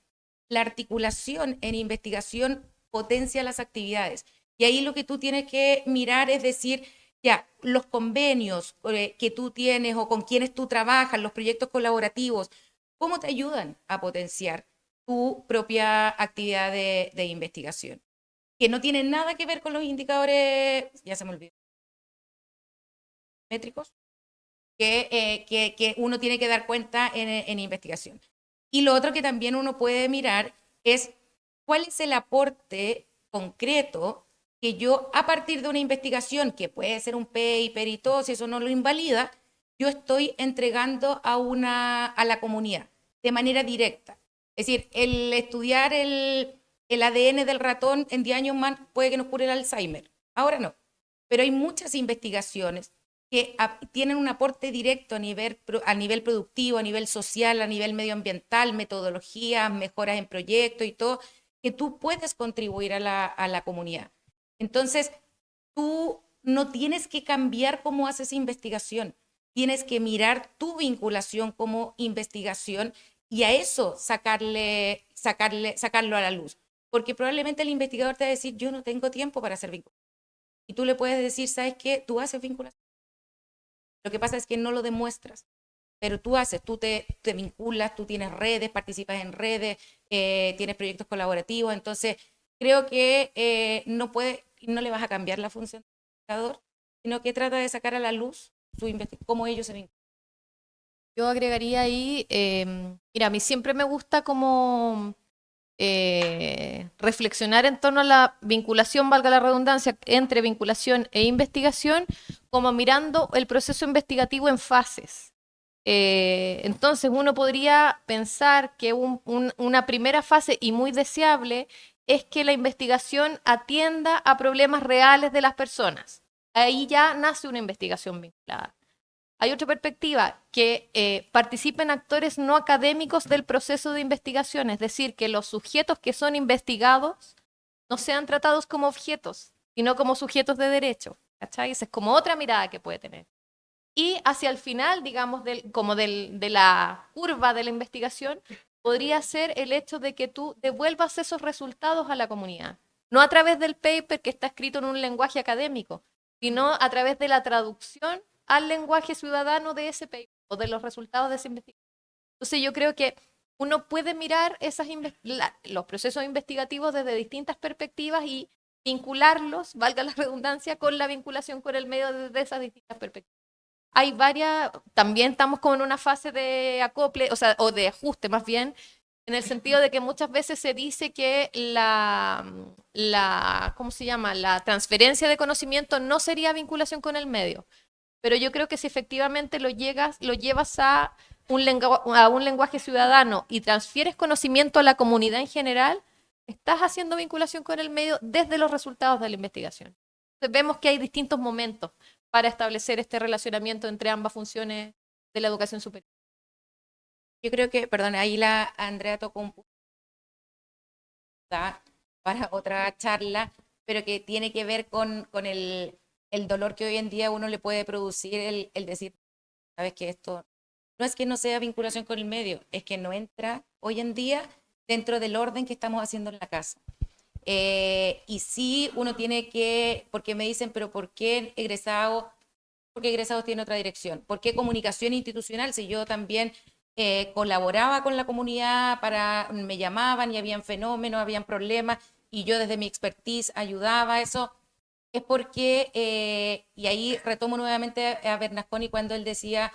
La articulación en investigación potencia las actividades. Y ahí lo que tú tienes que mirar es decir, ya, los convenios que tú tienes o con quienes tú trabajas, los proyectos colaborativos, ¿cómo te ayudan a potenciar tu propia actividad de investigación? Que no tienen nada que ver con los indicadores, ya se me olvidó, métricos, que uno tiene que dar cuenta en investigación. Y lo otro que también uno puede mirar es cuál es el aporte concreto que yo, a partir de una investigación, que puede ser un paper y todo, si eso no lo invalida, yo estoy entregando a la comunidad de manera directa. Es decir, el estudiar el ADN del ratón en 10 años más puede que nos cure el Alzheimer. Ahora no. Pero hay muchas investigaciones que tienen un aporte directo a nivel productivo, a nivel social, a nivel medioambiental, metodologías, mejoras en proyectos y todo, que tú puedes contribuir a la comunidad. Entonces, tú no tienes que cambiar cómo haces investigación, tienes que mirar tu vinculación como investigación y a eso sacarlo a la luz. Porque probablemente el investigador te va a decir, yo no tengo tiempo para hacer vinculación. Y tú le puedes decir, ¿sabes qué? Tú haces vinculación. Lo que pasa es que no lo demuestras, pero tú te vinculas, tú tienes redes, participas en redes, tienes proyectos colaborativos, entonces creo que no le vas a cambiar la función del investigador, sino que trata de sacar a la luz cómo ellos se vinculan. Yo agregaría ahí, mira, a mí siempre me gusta como reflexionar en torno a la vinculación, valga la redundancia, entre vinculación e investigación, como mirando el proceso investigativo en fases. Entonces uno podría pensar que una primera fase y muy deseable es que la investigación atienda a problemas reales de las personas. Ahí ya nace una investigación vinculada. Hay otra perspectiva, que participen actores no académicos del proceso de investigación, es decir, que los sujetos que son investigados no sean tratados como objetos, sino como sujetos de derecho. ¿Cachai? Esa es como otra mirada que puede tener. Y hacia el final, digamos, de la curva de la investigación, podría ser el hecho de que tú devuelvas esos resultados a la comunidad. No a través del paper que está escrito en un lenguaje académico, sino a través de la traducción al lenguaje ciudadano de ese paper o de los resultados de esa investigación. Entonces yo creo que uno puede mirar los procesos investigativos desde distintas perspectivas y vincularlos, valga la redundancia, con la vinculación con el medio desde esas distintas perspectivas. Hay varias, también estamos como en una fase de acople, o de ajuste más bien, en el sentido de que muchas veces se dice que ¿cómo se llama? La transferencia de conocimiento no sería vinculación con el medio. Pero yo creo que si efectivamente lo llevas a un lenguaje ciudadano y transfieres conocimiento a la comunidad en general, estás haciendo vinculación con el medio desde los resultados de la investigación. Entonces vemos que hay distintos momentos para establecer este relacionamiento entre ambas funciones de la educación superior. Yo creo que, perdón, ahí la Andrea tocó un punto para otra charla, pero que tiene que ver con el dolor que hoy en día uno le puede producir el decir, sabes que esto no es que no sea vinculación con el medio, es que no entra hoy en día dentro del orden que estamos haciendo en la casa. Y sí, uno tiene que, porque me dicen, pero ¿por qué egresado? Porque egresados tiene otra dirección. ¿Por qué comunicación institucional? Si yo también colaboraba con la comunidad, me llamaban y habían fenómenos, habían problemas, y yo desde mi expertise ayudaba a eso, es porque, y ahí retomo nuevamente a Bernasconi cuando él decía,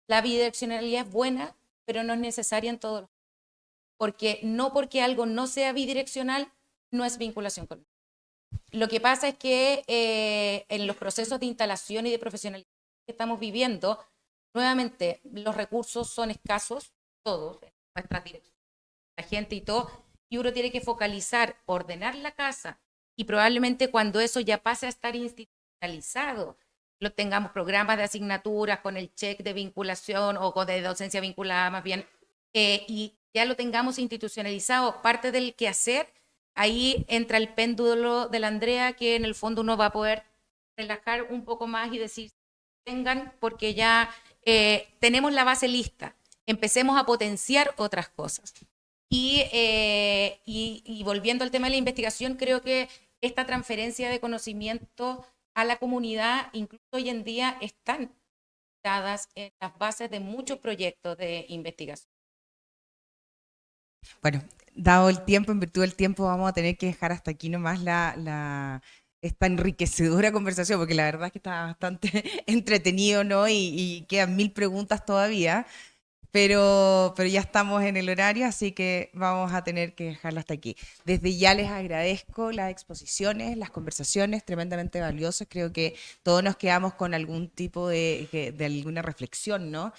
la bidireccionalidad es buena, pero no es necesaria en todos los casos. Porque no porque algo no sea bidireccional, no es vinculación con él. Lo que pasa es que en los procesos de instalación y de profesionalización que estamos viviendo, nuevamente los recursos son escasos, todos, nuestras direcciones, la gente y todo, y uno tiene que focalizar, ordenar la casa, y probablemente cuando eso ya pase a estar institucionalizado, lo tengamos programas de asignaturas con el check de vinculación o con de docencia vinculada más bien, y ya lo tengamos institucionalizado, parte del quehacer. Ahí entra el péndulo de la Andrea, que en el fondo uno va a poder relajar un poco más y decir, vengan, porque ya tenemos la base lista, empecemos a potenciar otras cosas. Y volviendo al tema de la investigación, creo que esta transferencia de conocimiento a la comunidad, incluso hoy en día, están dadas en las bases de muchos proyectos de investigación. Bueno, dado el tiempo, en virtud del tiempo, vamos a tener que dejar hasta aquí nomás esta enriquecedora conversación, porque la verdad es que está bastante entretenido, ¿no? Y quedan 1000 preguntas todavía, pero ya estamos en el horario, así que vamos a tener que dejarla hasta aquí. Desde ya les agradezco las exposiciones, las conversaciones tremendamente valiosas. Creo que todos nos quedamos con algún tipo de alguna reflexión, ¿no?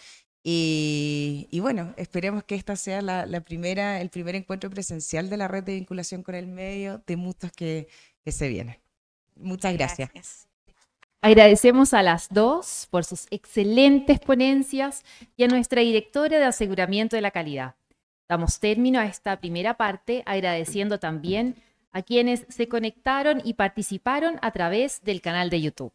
Y bueno, esperemos que esta sea el primer encuentro presencial de la red de vinculación con el medio, de muchos que se vienen. Muchas gracias. Agradecemos a las dos por sus excelentes ponencias y a nuestra directora de aseguramiento de la calidad. Damos término a esta primera parte agradeciendo también a quienes se conectaron y participaron a través del canal de YouTube.